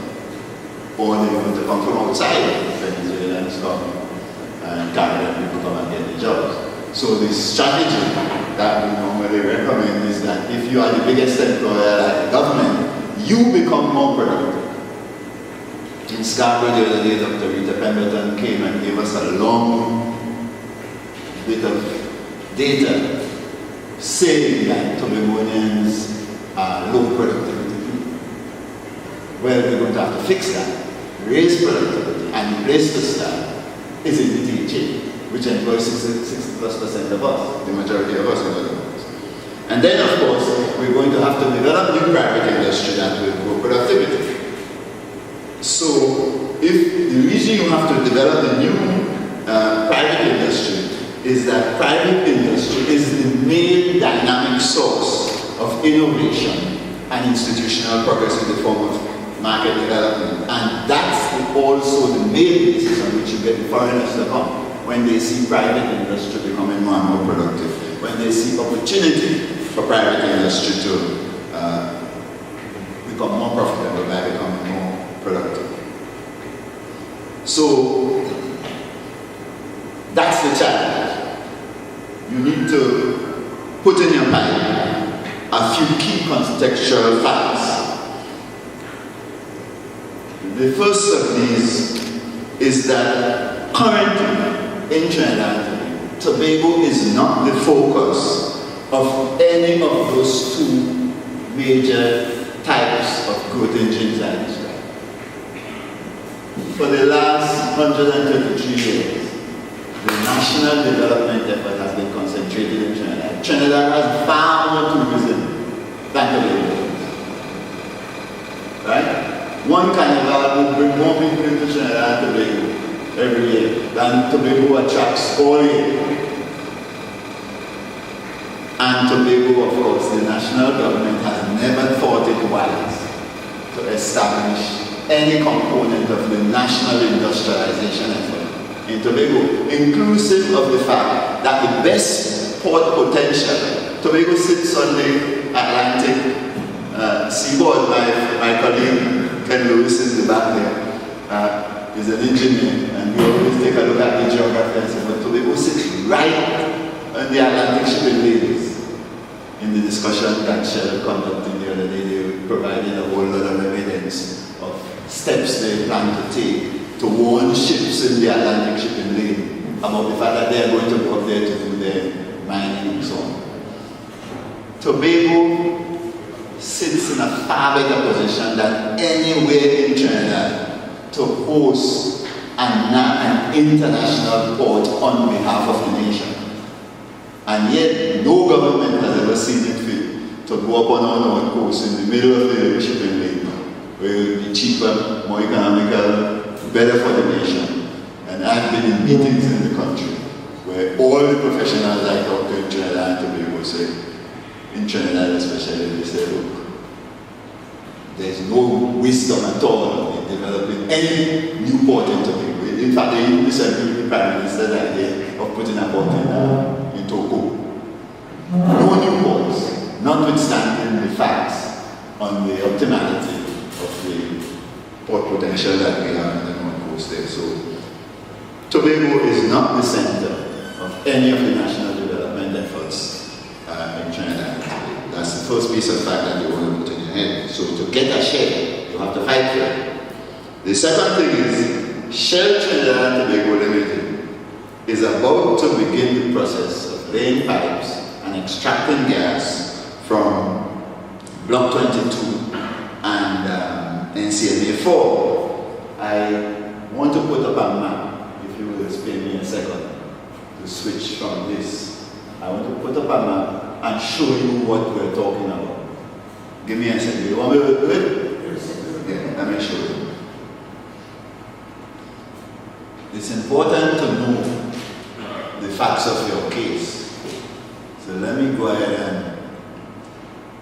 or they're going to come from outside. Venezuelans come and Caribbean people come and get the jobs. So the strategy that we normally recommend is that if you are the biggest employer like the government, you become more productive. In Scarborough the other day, Dr. Rita Pemberton came and gave us a long bit of data saying that Tobagonians are low productivity. Well, we're going to have to fix that, raise productivity, and the place to start is in the THA, which employs 60+% of us, the majority of us in other words. And then, of course, we're going to have to develop new private industry that will grow productivity. So, if the reason you have to develop a new private industry is that private industry is the main dynamic source of innovation and institutional progress in the form of market development. And that's also the main basis on which you get foreigners to come. When they see private industry becoming more and more productive, when they see opportunity for private industry to become more profitable by becoming more productive. So, that's the challenge. You need to put in your mind a few key contextual facts. The first of these is that currently in Trinidad and Tobago is not the focus of any of those two major types of growth engines I described. For the last 133 years, the national development effort has been concentrated in Trinidad. Trinidad has far more tourism than Tobago. Right? One carnival will bring more people into Trinidad and Tobago every year than Tobago attracts all year. And Tobago, of course, the national government has never thought it wise to establish any component of the national industrialization effort in Tobago, inclusive of the fact that the best port potential, Tobago sits on the Atlantic seaboard. My colleague Ken Lewis in the back there is an engineer, and we always take a look at the geography and say, but Tobago sits right on the Atlantic shipping lanes. In the discussion that Shell conducted the other day, they provided a whole lot of evidence of steps they plan to take to warn ships in the Atlantic shipping lane about the fact that they are going to go up there to do their mining and so on. Tobago sits in a far better position than anywhere in Trinidad to host an international port on behalf of the nation. And yet, no government has ever seen it fit to go up on our north coast in the middle of the shipping lane, where it will be cheaper, more economical, better for the nation. And I've been in meetings in the country where all the professionals I talk to in Trinidad and Tobago say, in Trinidad especially, they say, look, there's no wisdom at all in developing any new port in Tobago. In fact, they even disagree with the Prime Minister's idea of putting a port in Togo. No new ports, notwithstanding the facts on the optimality of the port potential that we have in the North Coast there. So, Tobago is not the center of any of the national development efforts in Trinidad. That's the first piece of fact that you want to put in your head. So to get a share, you have to fight for it. The second thing is, Shell Trinidad and Tobago Limited is about to begin the process of laying pipes and extracting gas from Block 22 and NCMA 4. I want to put up a map, if you will spare me a second, to switch from this. I want to put up a map and show you what we're talking about. Give me a second. You want me to do it? Yeah, let me show you. It's important to know the facts of your case. So let me go ahead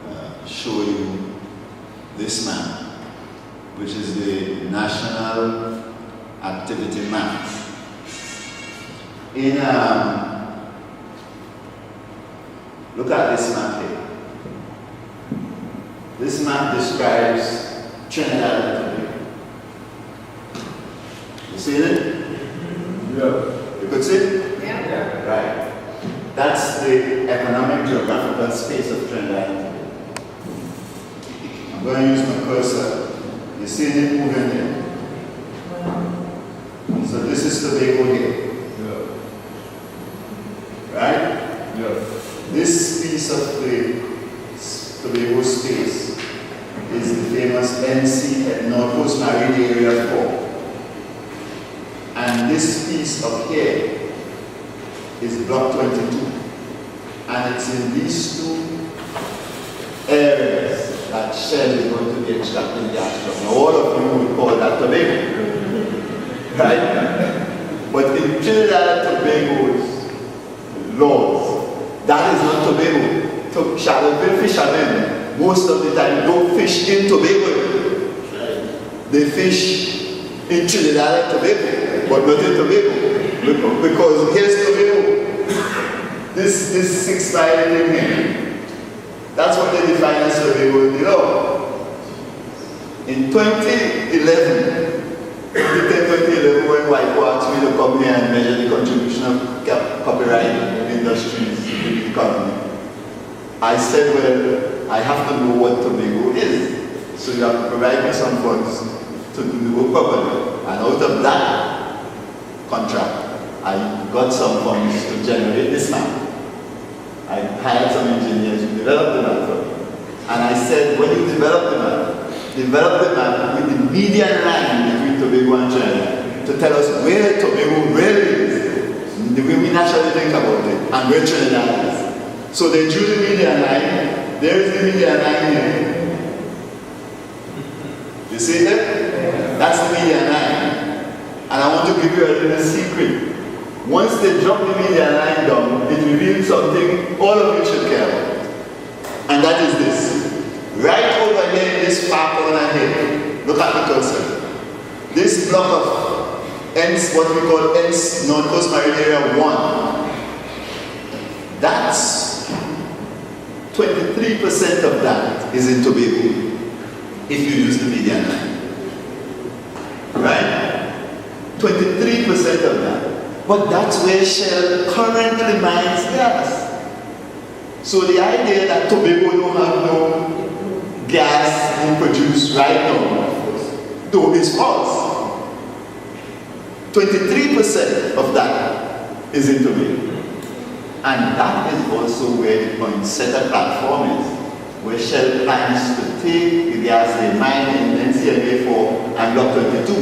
and show you this map, which is the National Activity Map. Look at this map here. This map describes Trinidad and Tobago. You see it? Yeah. You could see it? Yeah. Right. That's the economic geographical space of Trinidad and Tobago. I'm going to use my cursor. You see it moving here? So this is Tobago here. Yeah. Right? Yeah. This piece of the Tobago space is the famous NC at North Coast Marine Area 4. And this piece up here is Block 22. And it's in these two areas that Shell is going to be extracting gas from. Now, all of you would call that Tobago. Right? But in Trinidad and Tobago's laws, that is not Tobago. Shallowbill fishermen, most of the time, don't fish in Tobago. They fish in Trinidad and Tobago, but not in Tobago. Because here's Tobago. This 6 mile in here. That's what they define as Tobago in the law. In 2011, when WIPO asked me to come here and measure the contribution of copyright industries in the economy, I said, well, I have to know what Tobago is. So you have to provide me some funds to do the work properly. And out of that contract, I got some funds to generate this map. I hired some engineers to develop the map for me. And I said, when you develop the map with the median line between Tobago and Trinidad to tell us where Tobago really is, the way we naturally think about it, and where Trinidad is. So they drew the median line. There is the median line here. You see that? That's the median line. And I want to give you a little secret. Once they drop the median line down, it reveals something all of you should care about. And that is this. Right over here in this far corner here, look at the cursor. This block of what we call North Coast Marine Area 1, that's 23% of that is in Tobago, if you use the median line. Right? 23% of that. But that's where Shell currently mines gas. So the idea that Tobago don't have no gas being produced right now, though is false. 23% of that is in Tobago. And that is also where the Poinsettia platform is, where Shell plans to take the gas they mine in NCMA 4 and Block 22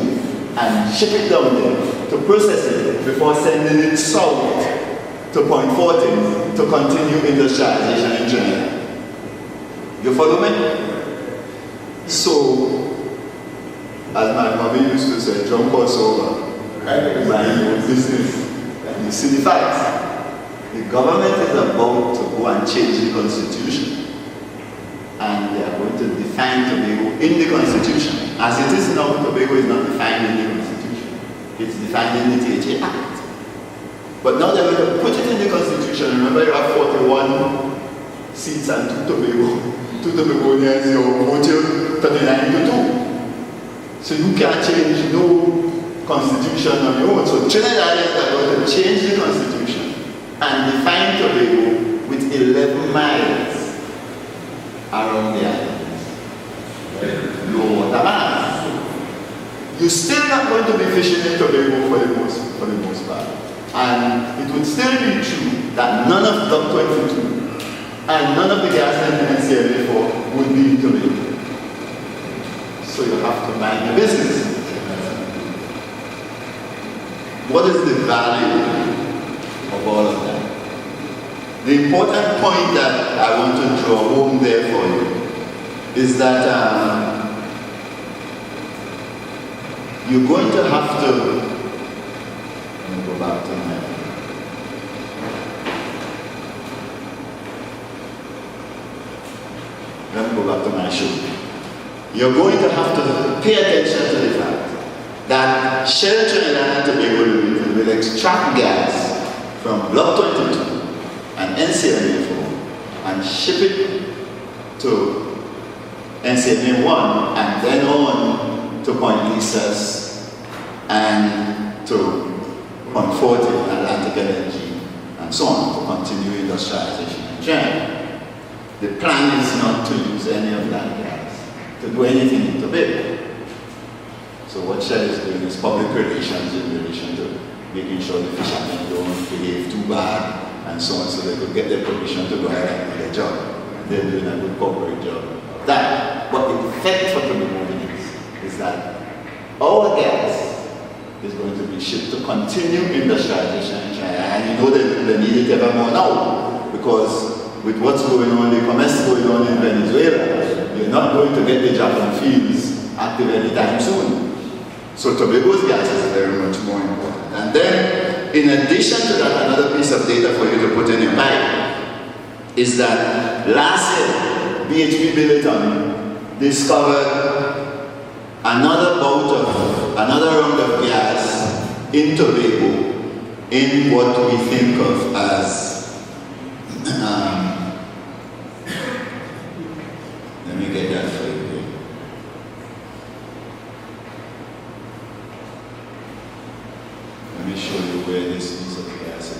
and ship it down there to process it before sending it south to Point 14 to continue industrialization in Trinidad. You follow me? So, as my mommy used to say, jump us over, right? Mind your business. And you see the facts. The government is about to go and change the constitution. And they are going to define Tobago in the constitution. As it is now, Tobago is not defined in the constitution. It's defined in the THA Act. But now they're going to put it in the constitution. Remember, you have 41 seats and 2 Tobagonians, you vote 39 to 2. So you can't change no constitution on your own. So Trinidadians are going to change the constitution and define Tobago with 11 miles around the island. Low water band. You're still not going to be fishing in Tobago for the most part. And it would still be true that none of Block 22 and none of the gas in NCLA4 would be in Tobago. So you have to mind your business. What is the value of all of that? The important point that I want to draw home there for you is that you're going to have to, let me go back to my show. You're going to have to pay attention to the fact that Shell Trinidad and Tobago Limited will extract gas from Block 22 and NCLA4 and ship it to NCLA1 and then on to Point Lisas and to Point Forte, Atlantic Energy, and so on to continue industrialization in Trinidad. The plan is not to use any of that gas to do anything in Tobago. So what Shell is doing is public relations in relation to making sure the fishermen don't behave too bad and so on, so they could get their permission to go ahead and do their job. They're doing a good corporate job of that. But the effect for Tobago is that our gas is going to be shipped to continue industrialization in China. And you know that they need it ever more now, because with what's going on, the Economist going on in Venezuela, you're not going to get the Japan fields active anytime soon. So Tobago's gas is very much more important. And then, in addition to that, another piece of data for you to put in your mind is that last year, BHP Billiton discovered another round of gas in Tobago in what we think of as let me get that for you. Let me show you where this piece of gas is.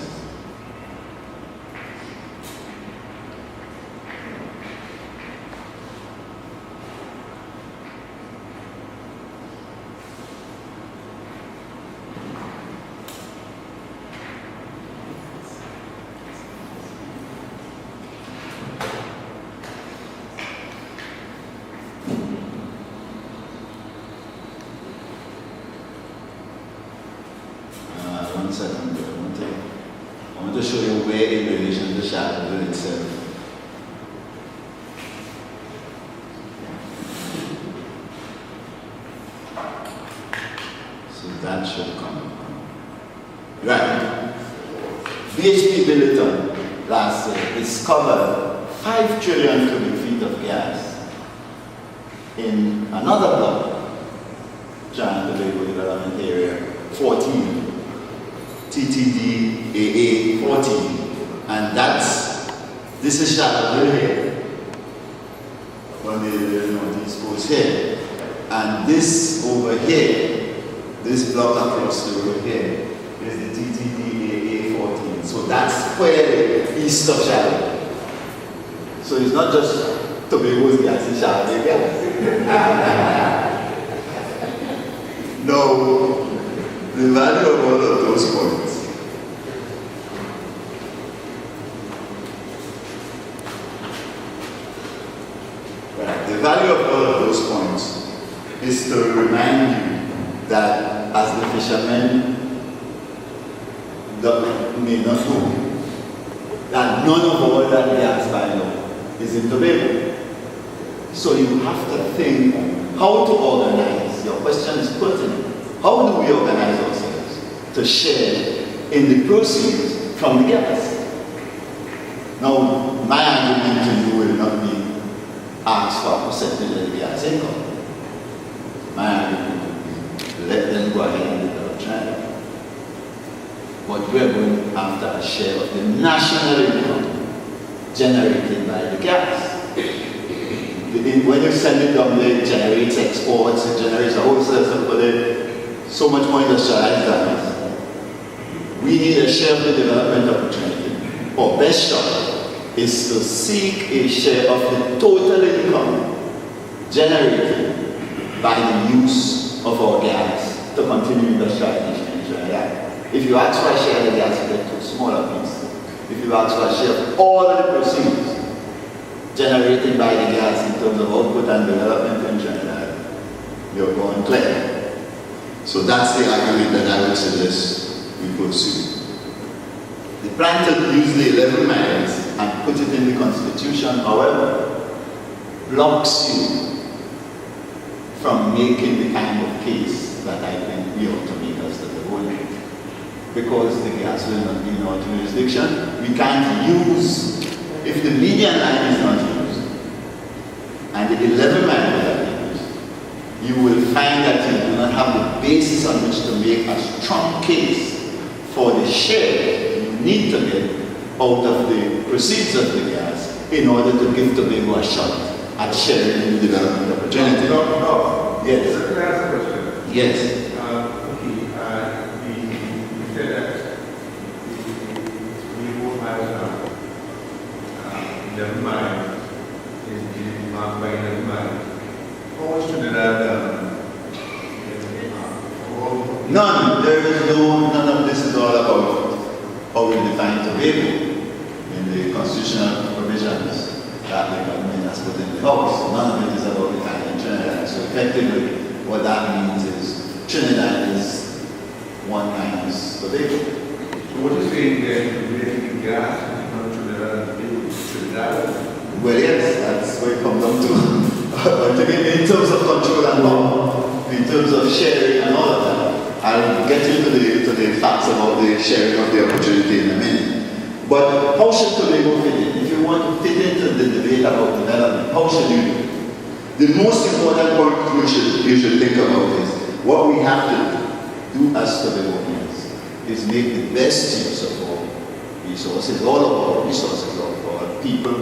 One second, I want to show you where in relation to Shadow itself. So that should come. Right. BHP Billiton last year discovered 5 trillion cubic feet of gas in another block, Trinidad and Tobago Development Area 14. TTD AA 14, and this is Charlottesville here, on the northeast coast here, and this over here, this block across the road here, is the TTD AA 14. So that's squarely east of Charlotte. So it's not just Tobago's gas, it's Charlotte gas. No. The value of all of those points the value of all of those points is to remind you that as the fishermen may not know that none of all that gas by law is in Tobago. So you have to think how to organize. Your question is pertinent. How do we organize ourselves to share in the proceeds from the gas? Now, my argument to you will not be ask for a percentage of the gas income. My argument would be let them go ahead and develop China. But we're going after a share of the national income generated by the gas. When you send it down there, it generates exports, it generates a whole set of so much more industrialized than us. We need a share of the development opportunity, or best shot, is to seek a share of the total income generated by the use of our gas to continue industrialization in Trinidad. If you ask for a share of the gas, you get to a smaller piece. If you ask for a share of all of the proceeds generated by the gas in terms of output and development in Trinidad, you're going clear. So that's the argument that I would suggest we pursue. The plan to use the 11 miles and put it in the Constitution, however, blocks you from making the kind of case that I think we ought to make as the Devonians. Because the gas will not be in our jurisdiction, we can't use, if the median line is not used, and the 11 miles are used, you will find that you do not have the basis on which to make a strong case for the share you need to get out of the proceeds of the gas in order to give Tobago a shot at sharing in the development opportunity. No. Yes. Can I ask a question? Yes. You said that we won't have 11 miles is marked by 11 miles. How much Trinidad? None. There is none of this is all about how we define Tobago in the constitutional provisions that the government has put in the House. None of it is about defining Trinidad. So effectively, what that means is Trinidad is 1 minus Tobago. So what is saying then, relating gas is not Trinidad? Well, yes, that's what it comes down to. But in terms of control and law, in terms of sharing and all of that, I'll get into the facts about the sharing of the opportunity in a minute. But how should Tobago fit in? If you want to fit into the debate about development, how should you do it? The most important point you should think about is what we have to do as Tobagonians is make the best use of our resources, all of our resources, of our people,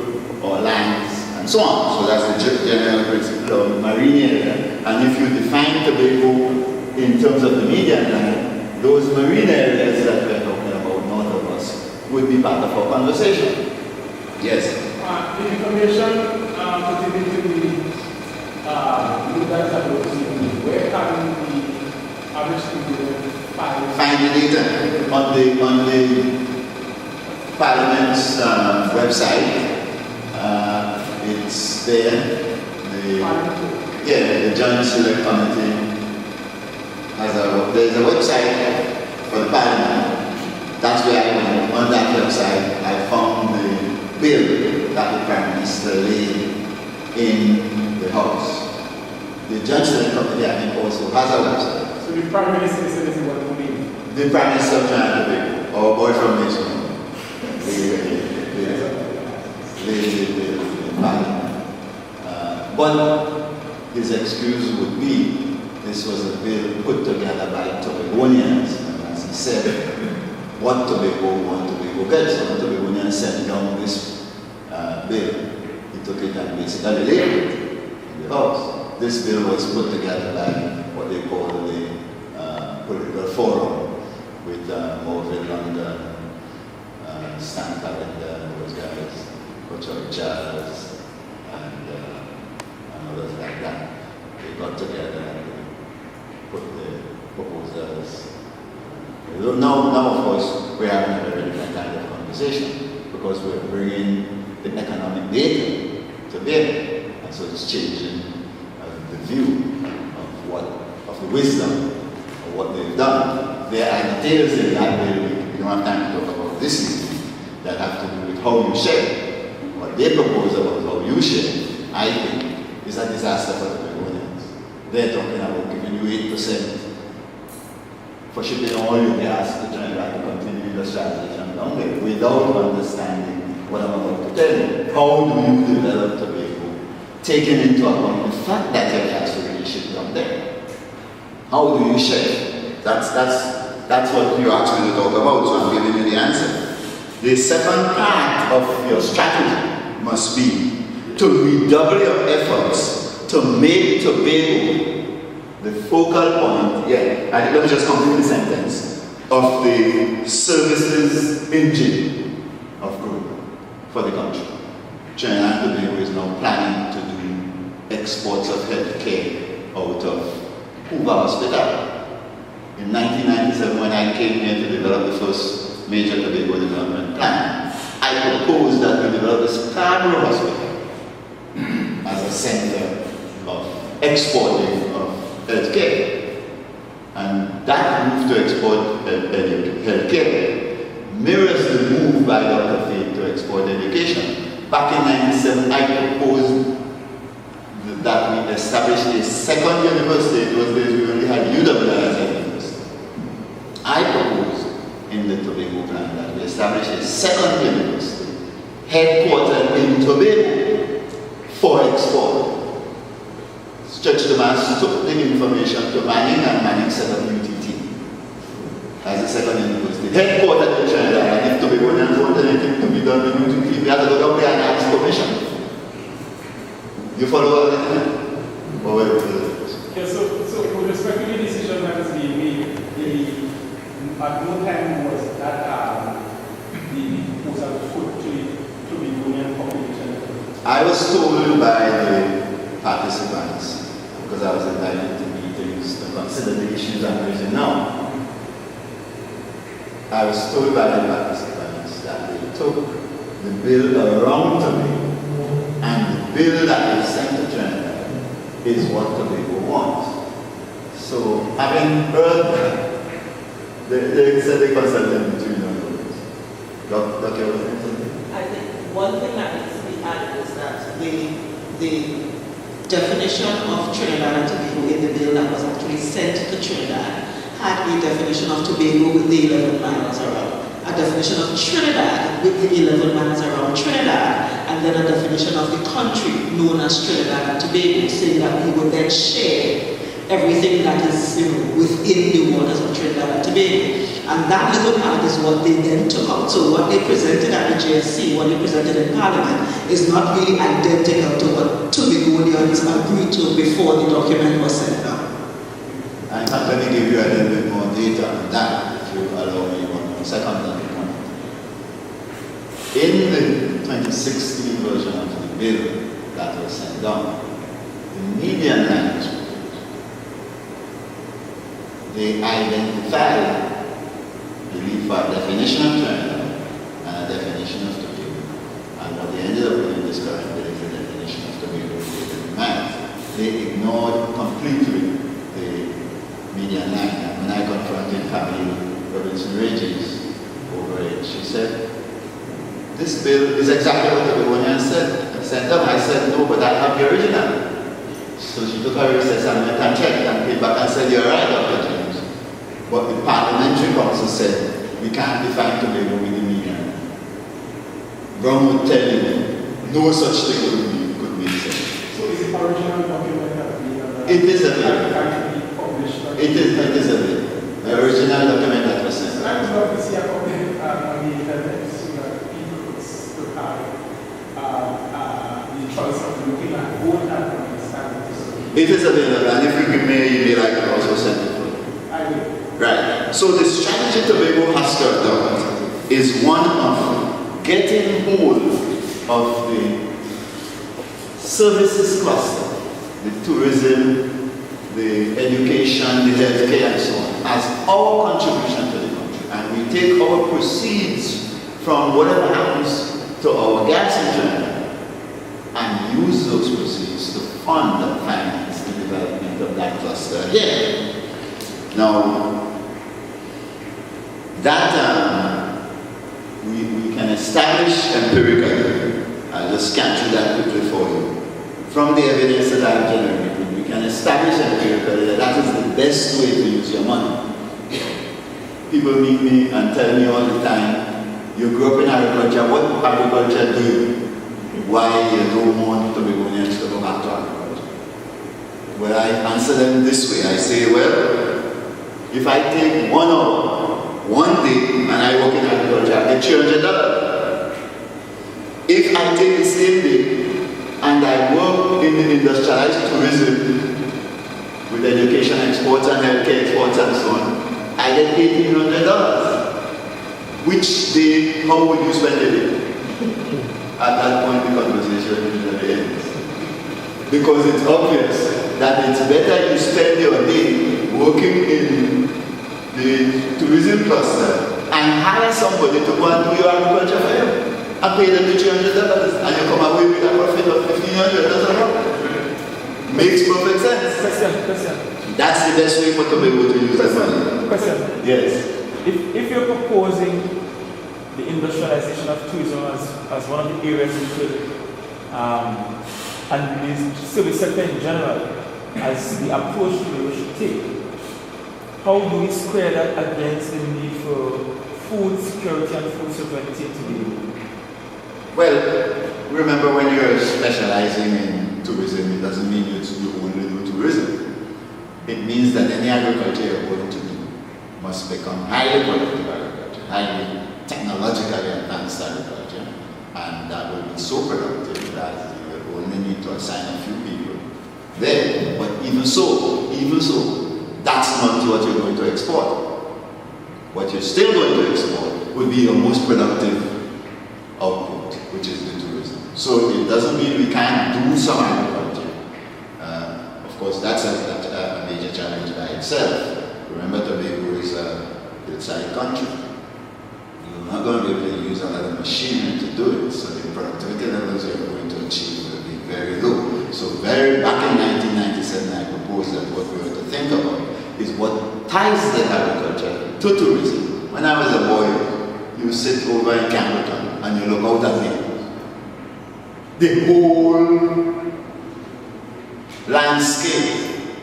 our lands, and so on. So that's the general principle of the marine area. And if you define Tobago in terms of the median line, those marine areas that we're talking about north of us would be part of our conversation. Yes? The information pertaining to the where can the average student Find the data on the Parliament's website. It's there. The Joint Select Committee there's a website for the Parliament. That's where I went. On that website, I found the bill that the Prime Minister laid in the House. The Joint Select Committee, I think, also has a website. So the Prime Minister is what you mean? The Prime Minister of Trinidad, our boy from Nation, the Parliament. But his excuse would be this was a bill put together by Tobagonians, and as he said, what Tobago want Tobago get. So when Tobagonians sent down this bill, he took it and basically laid it in the House. This bill was put together by what they call the political forum with Morville London, Stan Calendar, those guys, Coach Charles, and others like that. They got together and put the proposals. Now, of course, we're having a very different kind of conversation because we're bringing the economic data to bear, and so it's changing the view of the wisdom of what they've done. There are details in that bill, we don't have time to talk about this evening, that have to do with how you share. What they propose about how you share, I think, is a disaster for the Tobagonians. They're talking about giving you 8% for shipping all your gas to Trinidad to continue industrialization down there without understanding what I'm about to tell you. How do you develop Tobago, taking into account the fact that your gas will really ship down there? How do you share? That's what you asked me to talk about, so I'm giving you the answer. The second part of your strategy must be to redouble your efforts to make Tobago the focal point, let me just complete the sentence, of the services engine of growth for the country. Trinidad and Tobago is now planning to do exports of healthcare out of Hoover Hospital. In 1997, when I came here to develop the first major Tobago development plan, I proposed that we develop the Scarborough Hospital as a center of exporting of healthcare. And that move to export healthcare mirrors the move by Dr. Faith to export education. Back in 1997, I proposed that we establish a second university. In those days, we only had UW as a university. I proposed in the Tobago plan that we establish a second university headquartered in Tobago for export. Church Thomas took the information to Manning, and Manning set up UTT as a second university headquartered in Trinidad. And if Tobagonians want anything to be done with UTT, we have to go down there and ask permission. You follow that? Yeah, so with respect to the decision that is being made, at no time was that the proposal put to the union population. I was told by the participants, because I was invited to meetings to consider the issues I'm raising now. I was told by the participants that they took the bill around to me, and the bill that they sent to Trinidad is what Tobago wants. So, having heard that, they said they consulted between them. Dr. I think one thing that needs to be added is that the definition of Trinidad and Tobago in the bill that was actually sent to Trinidad had a definition of Tobago with the 11 miles around, a definition of Trinidad with the 11 miles around Trinidad, and then a definition of the country known as Trinidad and Tobago, saying that we would then share everything that is within the waters of Trinidad and Tobago. And that little part is what they then took out. So what they presented at the JSC, what they presented in Parliament, is not really identical to what Tobagonians agreed to before the document was sent down. In fact, let me give you a little bit more data on that, if you allow me 1 more second on the point. In the 2016 version of the bill that was sent down, the median language, they identified the need for a definition of Trinidad and a definition of Tobago. And what they ended up with in this current bill is the definition of Tobago in mind. They ignored completely the median line. And when I confronted Camille Robinson-Regis over it, she said, this bill is exactly what the Tobagonian said. I sent them, I said, no, but I have the original. So she took her recess and went and checked and came back and said, you're right, Dr. James. But the parliamentary council said, we can't define Tobago with the median. Brown would tell you, no such thing could be said. So is the original document that we it is available. published? It is available. The original document that was sent. I would love to see a copy on the internet so that people could have the choice of looking at both and understanding. It is available, and if you give me an email, I can also send it for you. I will. Right. So the strategy Tobago has to adopt is one of getting hold of the services cluster, the tourism, the education, the healthcare, and so on, as our contribution to the country. And we take our proceeds from whatever happens to our gas in Trinidad and use those proceeds to fund and finance the development of that cluster here. Now, that we can establish empirically, I'll just scan through that quickly for you. From the evidence that I've generated, we can establish empirically that that is the best way to use your money. People meet me and tell me all the time, you grew up in agriculture, what agriculture do you? Why you don't want Tobagonians to go back to agriculture? Well, I answer them this way. I say, well, if I take 1 hour, 1 day, and I work in agriculture, I get $300. If I take the same day, and I work in the industrialized tourism, with education exports and healthcare exports and so on, I get $1,800. Which day, how would you spend the day? at that point the conversation usually ends. Because it's obvious that it's better you spend your day working in the tourism cluster and hire somebody to go and do your agriculture for you and pay them the $300 and you come away with a profit of $1,500 a month. Makes perfect sense. Question. That's the best way for Tobago to use that money. Question. Yes. If you're proposing the industrialization of tourism as one of the areas we should, and the service sector in general, as the approach we should take, how do we square that against the need for food security and food sovereignty today? Well, remember when you're specializing in tourism, it doesn't mean you only do tourism. It means that any agriculture you're going to do must become highly productive agriculture, highly technologically advanced agriculture, and that will be so productive that you will only need to assign a few people there. But even so, that's not what you're going to export. What you're still going to export will be your most productive output, which is the tourism. So it doesn't mean we can't do some agriculture. Of course, that's a major challenge by itself. Remember, Tobago is a hillside country. You're not going to be able to use a lot of machinery to do it, so the productivity levels you're going to achieve will be very low. So back in 1997, I proposed that what we were to think about is what ties the agriculture to tourism. When I was a boy, you sit over in Campbelltown and you look out at Naples. The whole landscape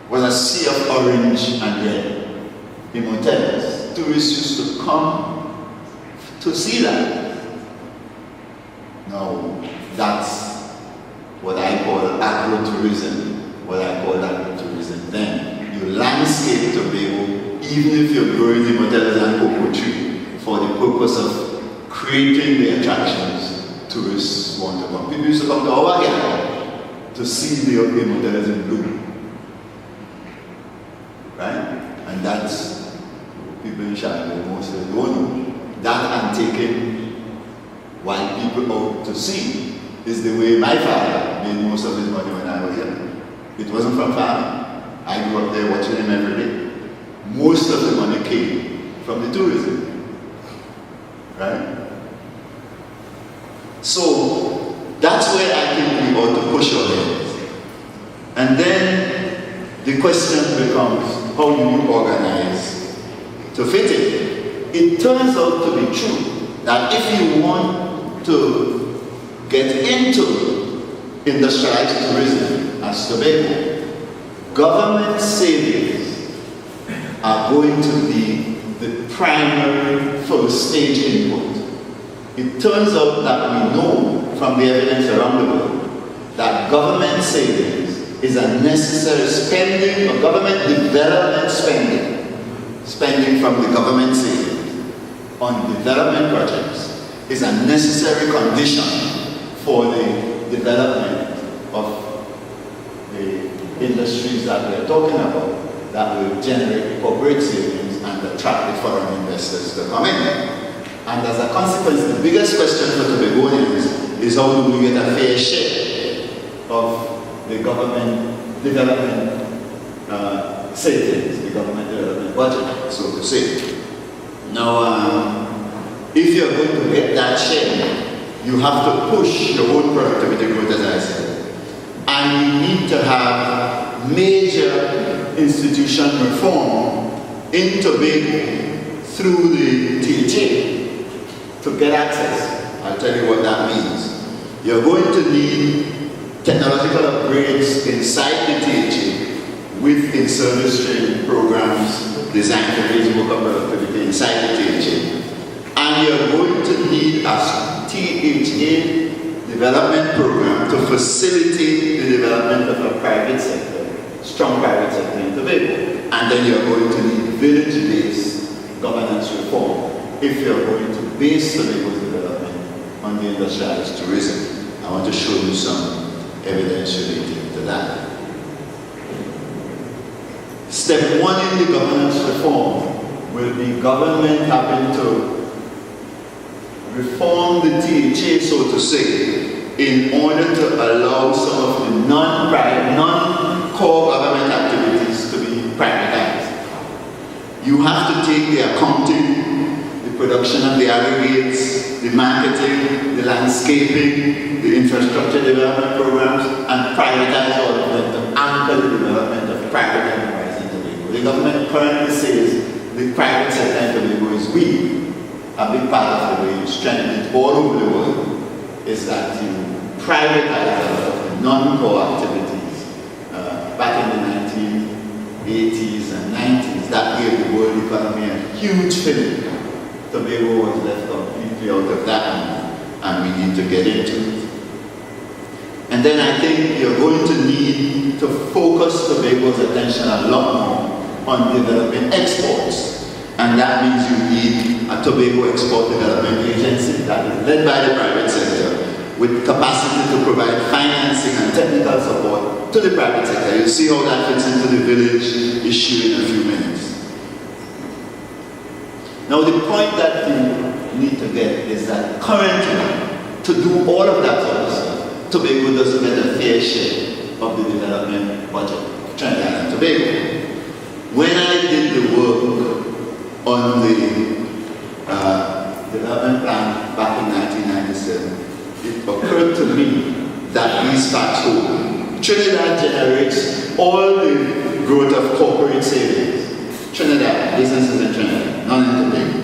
was a sea of orange and red. In hotels, tourists used to come to see that. Now, that's what I call agro-tourism, then. You landscape Tobago, even if you're growing the hotels and cocoa tree, for the purpose of creating the attractions tourists want to come. People used to come to our area to see the hotels in bloom. Right? And that's, people in Charlotte mostly don't know. That and taking while people out to see is the way my father made most of his money when I was young. It wasn't from farming. I grew up there watching him every day. Most of the money came from the tourism. Right? So that's where I think we ought to push our heads. And then the question becomes, how do you organize to fit it? It turns out to be true that if you want to get into industrialized tourism as Tobago, government savings are going to be the primary first stage input. It turns out that we know from the evidence around the world that government savings is a necessary spending, or government development spending from the government savings on development projects is a necessary condition for the development of the industries that we're talking about that will generate corporate savings and attract the foreign investors to come in. And as a consequence, the biggest question for Tobagonians is how do we get a fair share of the government development savings, the government development budget, so to say. Now, if you're going to get that share, you have to push your own productivity growth, as I said. And you need to have major institution reform in Tobago through the THA to get access. I'll tell you what that means. You're going to need technological upgrades inside the THA with in-service training programs designed to raise worker productivity inside the THA. And you're going to need a THA development program to facilitate the development of a private sector, strong private sector in Tobago. And then you're going to need village-based governance reform if you're going to base Tobago's development on the industrialized tourism. I want to show you some evidence related to that. Step one in the governance reform will be government having to reform the THA, so to say, in order to allow some of the non-core government activities to be privatized. You have to take the accounting, the production of the aggregates, the marketing, the landscaping, the infrastructure development programs, and privatize all of them to anchor the development of private enterprise in Tobago. The government currently says the private sector in Tobago is weak. A big part of the way it's trending it all over the world is that you privatize a lot of the non-core activities. Back in the 1980s and 90s, that gave the world economy a huge fillip. Tobago was left completely out of that, and we need to get into it. And then I think you're going to need to focus Tobago's attention a lot more on developing exports. And that means you need a Tobago Export Development Agency that is led by the private sector with capacity to provide financing and technical support to the private sector. You'll see how that fits into the village issue in a few minutes. Now the point that you need to get is that currently, to do all of that sort of stuff, Tobago doesn't get a fair share of the development budget of Trinidad and Tobago. When I did the work on the development plan back in 1997, it occurred to me that these facts hold. Trinidad generates all the growth of corporate savings. Trinidad, businesses in Trinidad, none in Tobago.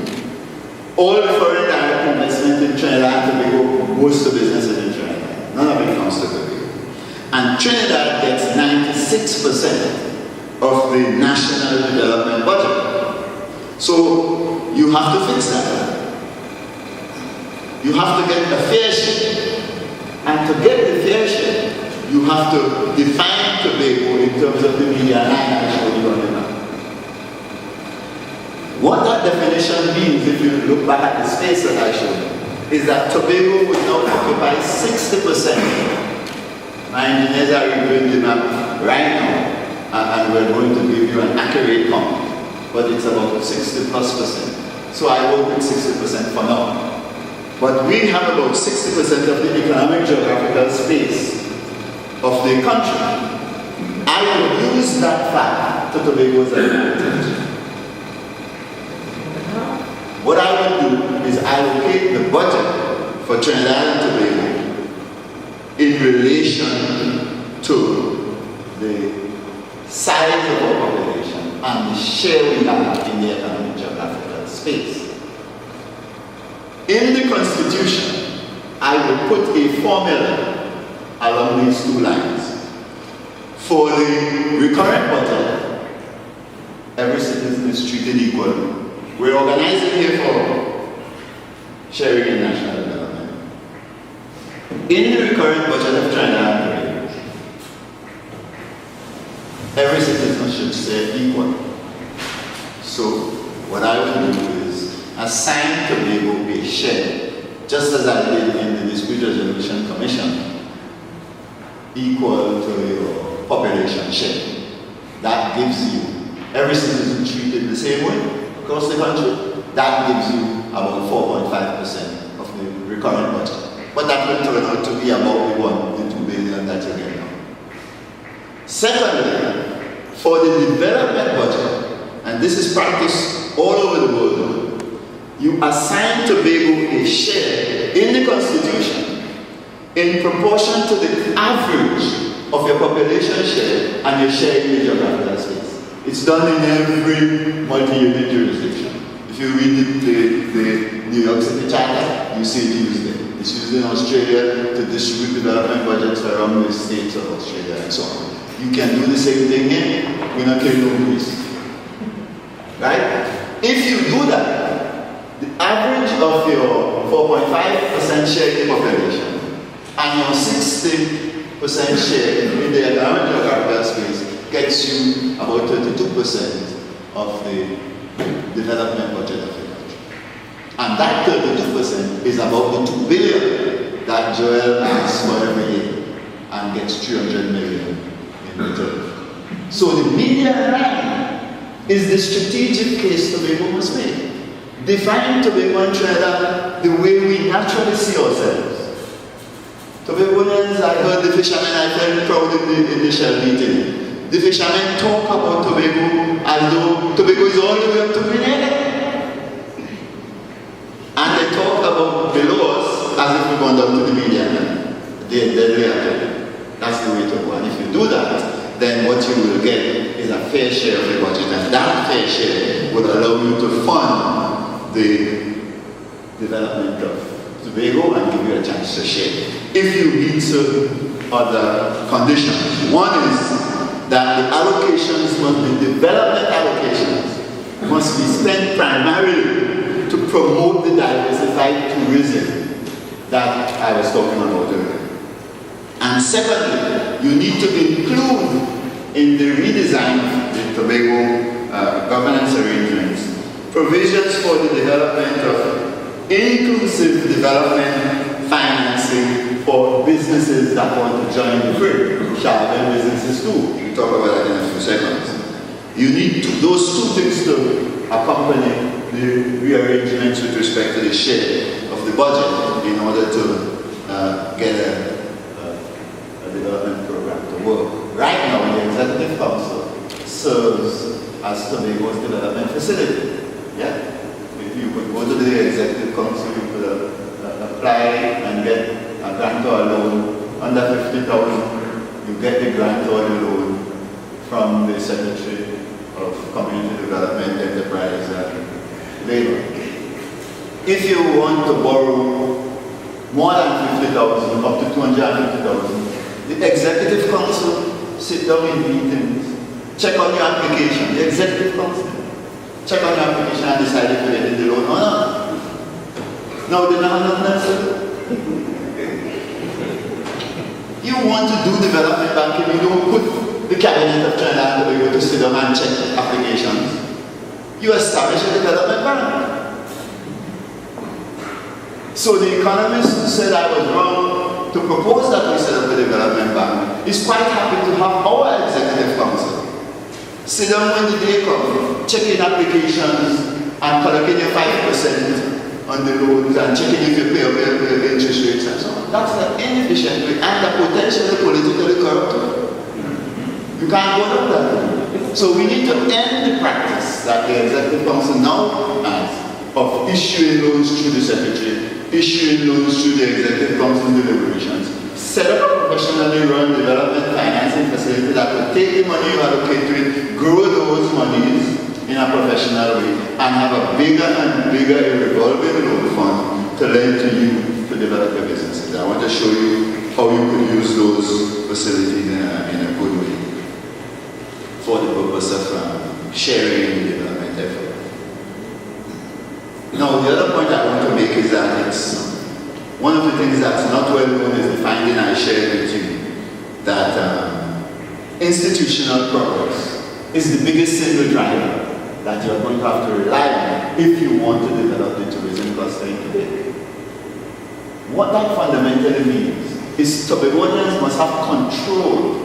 All the foreign direct investment in Trinidad and Tobago, most of the businesses in Trinidad. None of it comes to Tobago. And Trinidad gets 96% of the national development budget. So you have to fix that. You have to get a fair share. And to get the fair share, you have to define Tobago in terms of the media line I showed you on the map. What that definition means, if you look back at the space that I showed you, is that Tobago would now occupy 60%. My engineers are reviewing the map right now, and we're going to give you an accurate count. But it's about 60+%. So I will put 60% for now. But we have about 60% of the economic geographical space of the country. I will use that fact to Tobago's advantage. What I will do is allocate the budget for Trinidad and Tobago in relation to the size of our population and the share we have in the economic geographical space. In the Constitution, I will put a formula along these two lines. For the recurrent budget, every citizen is treated equally. We're organizing here for sharing in national development. In the recurrent budget of Trinidad and Tobago, every citizen should share equally. So what I will do is assign Tobago a share, just as I did in the Dispute Resolution Commission, equal to your population share. That gives you every citizen treated the same way across the country. That gives you about 4.5% of the recurrent budget. But that will turn out to be about the 2 billion that you get now. Secondly, for the development budget, and this is practiced all over the world, you assign Tobago a share in the Constitution in proportion to the average of your population share and your share in the geographical space. It's done in every multi-unit jurisdiction. If you read the New York City Charter, you see it used there. It's used in Australia to distribute development budgets around the states of Australia and so on. You can do the same thing here. We're not killing no breeze. Right? If you do that, the average of your 4.5% share in the population and your 60% share in the economic geographical space gets you about 32% of the development budget of the country. And that 32% is about the 2 billion that Joel asks for every year and gets 300 million in return. So the median line is the strategic case Tobago must make. define Tobago and Trinidad the way we naturally see ourselves. Tobagonians, I heard the fishermen, I felt proud in the Shell meeting. The fishermen talk about Tobago as though Tobago is all the way up to Trinidad. And they talk about below us as if we're going down to the median. That's the way to go. And if you do that, then what you will get is a fair share of the budget. And that fair share will allow you to fund the development of Tobago and give you a chance to share. If you meet certain other conditions. One is that the allocations must be development allocations, must be spent primarily to promote the diversified tourism that I was talking about earlier. And secondly, you need to include in the redesign of the Tobago governance arrangements provisions for the development of inclusive development financing for businesses that want to join the fray. Shall businesses too. We'll talk about that in a few seconds. You need those two things to accompany the rearrangements with respect to the share of the budget in order to get a development program to work. Right now, the Executive Council serves as Tobago's development facility. Yeah? If you could go to the Executive Council, you could apply and get a grant or a loan under 50,000. You get the grant or the loan from the Secretary of Community Development, Enterprise and Labor. If you want to borrow more than 50,000, up to 250,000, the Executive Council sit down in meetings, check on your application. The Executive Council check on your application and decide if you get the loan or not. No, they don't have nothing to do. You want to do development banking, you don't put the cabinet of Trinidad and Tobago to sit down and check applications. You establish a development bank. So the Economist said I was wrong to propose that we set up a development bank. He's quite happy to have our Executive Council sit down when the day comes, checking applications and collecting your 5% on the loans and checking if you pay up your interest rates and so on. That's an inefficient way and a potentially politically corrupt way. You can't go down that way. So we need to end the practice that the Executive Council now has of issuing loans through the Secretary, issuing loans through the Executive Council deliberations. Set up a professionally run development financing facility that will take the money you allocate to it, grow those monies in a professional way, and have a bigger and bigger revolving loan fund to lend to you to develop your businesses. I want to show you how you could use those facilities in a good way for the purpose of sharing the development effort. Now, the other point I want to make is that it's one of the things that's not well known is the finding I shared with you, that institutional progress is the biggest single driver that you're going to have to rely on if you want to develop the tourism cluster in Tobago. What that fundamentally means is Tobagonians must have control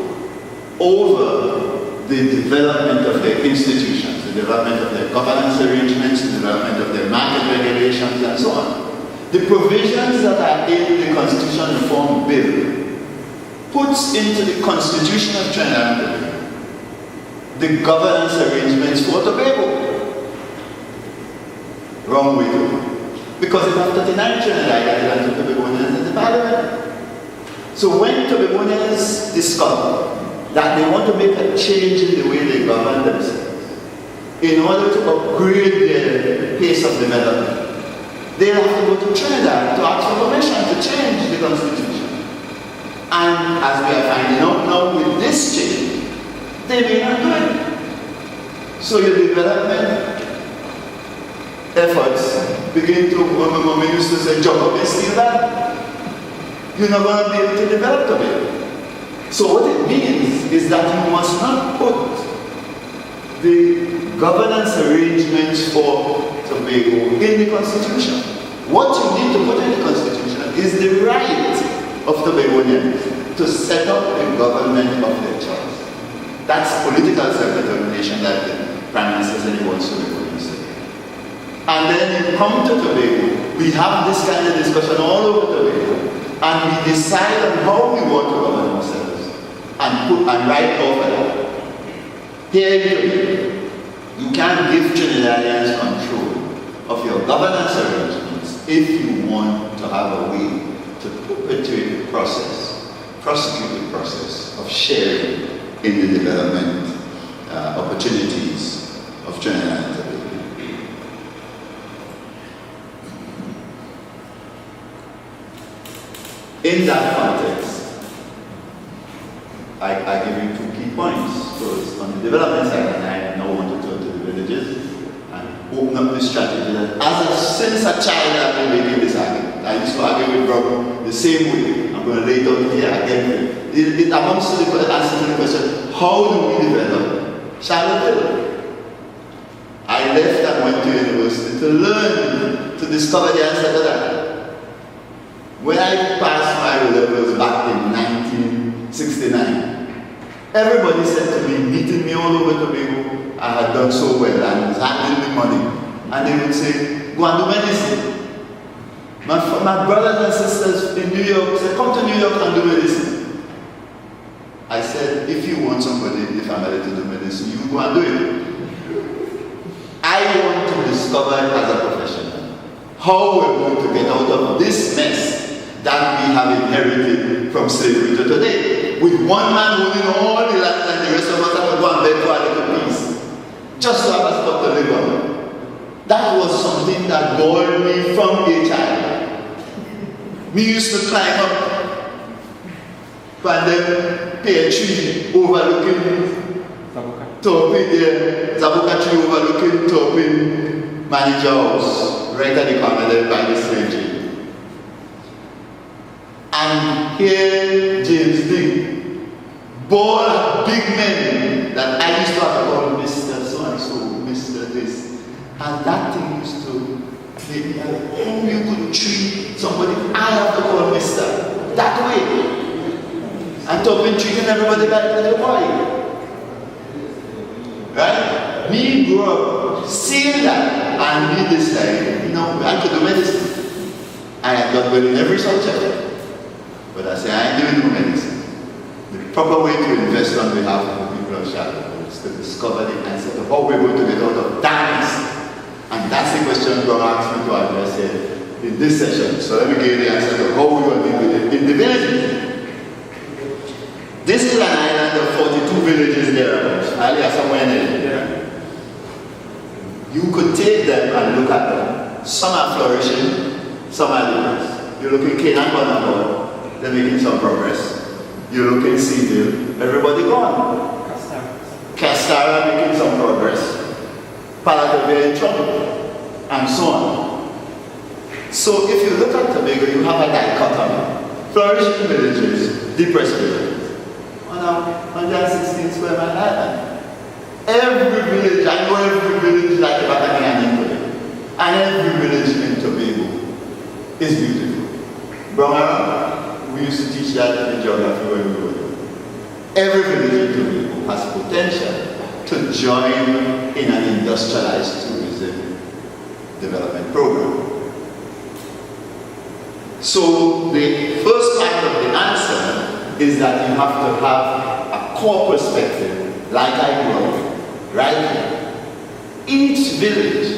over the development of their institutions, the development of their governance arrangements, the development of their market regulations, and so on. The provisions that are in the Constitution Reform Bill puts into the Constitution of Trinidad and Tobago the governance arrangements for Tobago. Wrong way to go. Because it has 39 Trinidad Islands and Tobagonians in the Parliament. So when Tobagonians discover that they want to make a change in the way they govern themselves in order to upgrade their pace of development, they'll have to go to Trinidad to ask for permission to change the Constitution. And as we are finding out now with this change, they may not do it. So your development efforts begin to, when my used to say, jump up and steal that. You're not going to be able to develop Tobago. So what it means is that you must not put the governance arrangements for Tobago in the Constitution. What you need to put in the Constitution is the right of Tobagonians to set up a government of their choice. That's political self-determination that the Prime Minister said he wants to say. And then you come to Tobago, we have this kind of discussion all over Tobago, and we decide on how we want to govern ourselves and write off it. Here in Tobago, you can't give Trinidadians control of your governance arrangements if you want to have a way to perpetuate the process, prosecute the process of sharing in the development opportunities of Trinidad and Tobago. In that context, I give you 2 key points. First, on the development side, and I now want to turn to the villages and open up this strategy that since a child I've been making this argument. I used to argue with Rob the same way. I'm going to lay it out here again. It amounts to the answer to the question, how do we develop Charlottesville? I left and went to university to learn, to discover the answer to that. When I passed my levels back in 1969, everybody said to me, meeting me all over Tobago, I had done so well and was handling the money. And they would say, go and do medicine. My brothers and sisters in New York said, come to New York and do medicine. I said, if you want somebody in the family to do medicine, you go and do it. I want to discover as a professional how we're going to get out of this mess that we have inherited from slavery to today. With one man holding all the land and the rest of us have to go and beg for a little piece. Just to have a spot to live on. That was something that bored me from a child. We used to climb up and then pear tree overlooking Zabuka tree overlooking Topin manager house, right at the corner there by the slave tree. And here James Dean, bald big men that I used to have to call Mr. So-and-so, Mr. this. And that thing used to make me like, oh, you could treat somebody, I have to call Mr. That way. And Topin treating everybody like a little boy. Right? We grew up seeing that and we decided, you know, I could do medicine. I have got well in every subject. But I say, I ain't doing no medicine. The proper way to invest on behalf of the people of Charlotte is to discover the answer to how we're going to get out of darkness. And that's the question God asked me to address here in this session. So let me give you the answer to how we're going to deal with it in the villages. This is an island of 42 villages thereabouts. Earlier somewhere in there. You could take them and look at them. Some are flourishing, some are losers. You're looking Canaan Bonaparte. They're making some progress. You look in Seaville, everybody gone. Castara making some progress. Paladovia in trouble. And so on. So if you look at Tobago, you have a dichotomy. Flourishing villages, depressed villages. On a 116 square mile island. Every village, I know every village like the back of my hand in Tobago. And every village in Tobago is beautiful. Brahma, we used to teach that in geography when we were there. Every village in Tobago has potential to join in an industrialized tourism development program. So the first part of the answer is that you have to have a core perspective, like I grew up, right here. Each village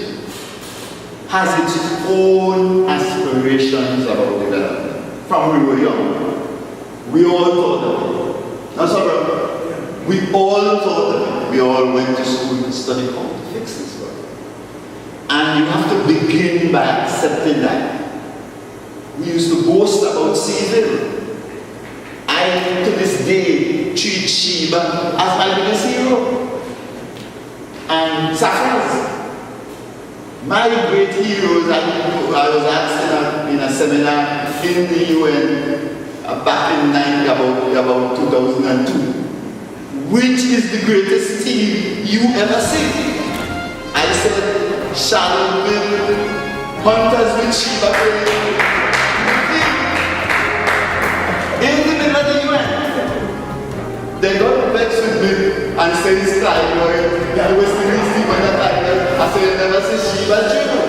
has its own aspirations about development. From we were young, we all thought of it. That's all right. We all thought of it. We all went to school and studied how to fix this world. And you have to begin by accepting that. We used to boast about Seaville. I, to this day, treat Sheba as my biggest hero. And Safras. My great heroes, I was asked in a seminar in the UN back in about 2002, which is the greatest team you ever see? I said, Charlottesville, Hunters with Sheba in the middle of the UN. They got vexed with me and said it's like, the West Indies team on the title. I said, you never see Sheba Jr.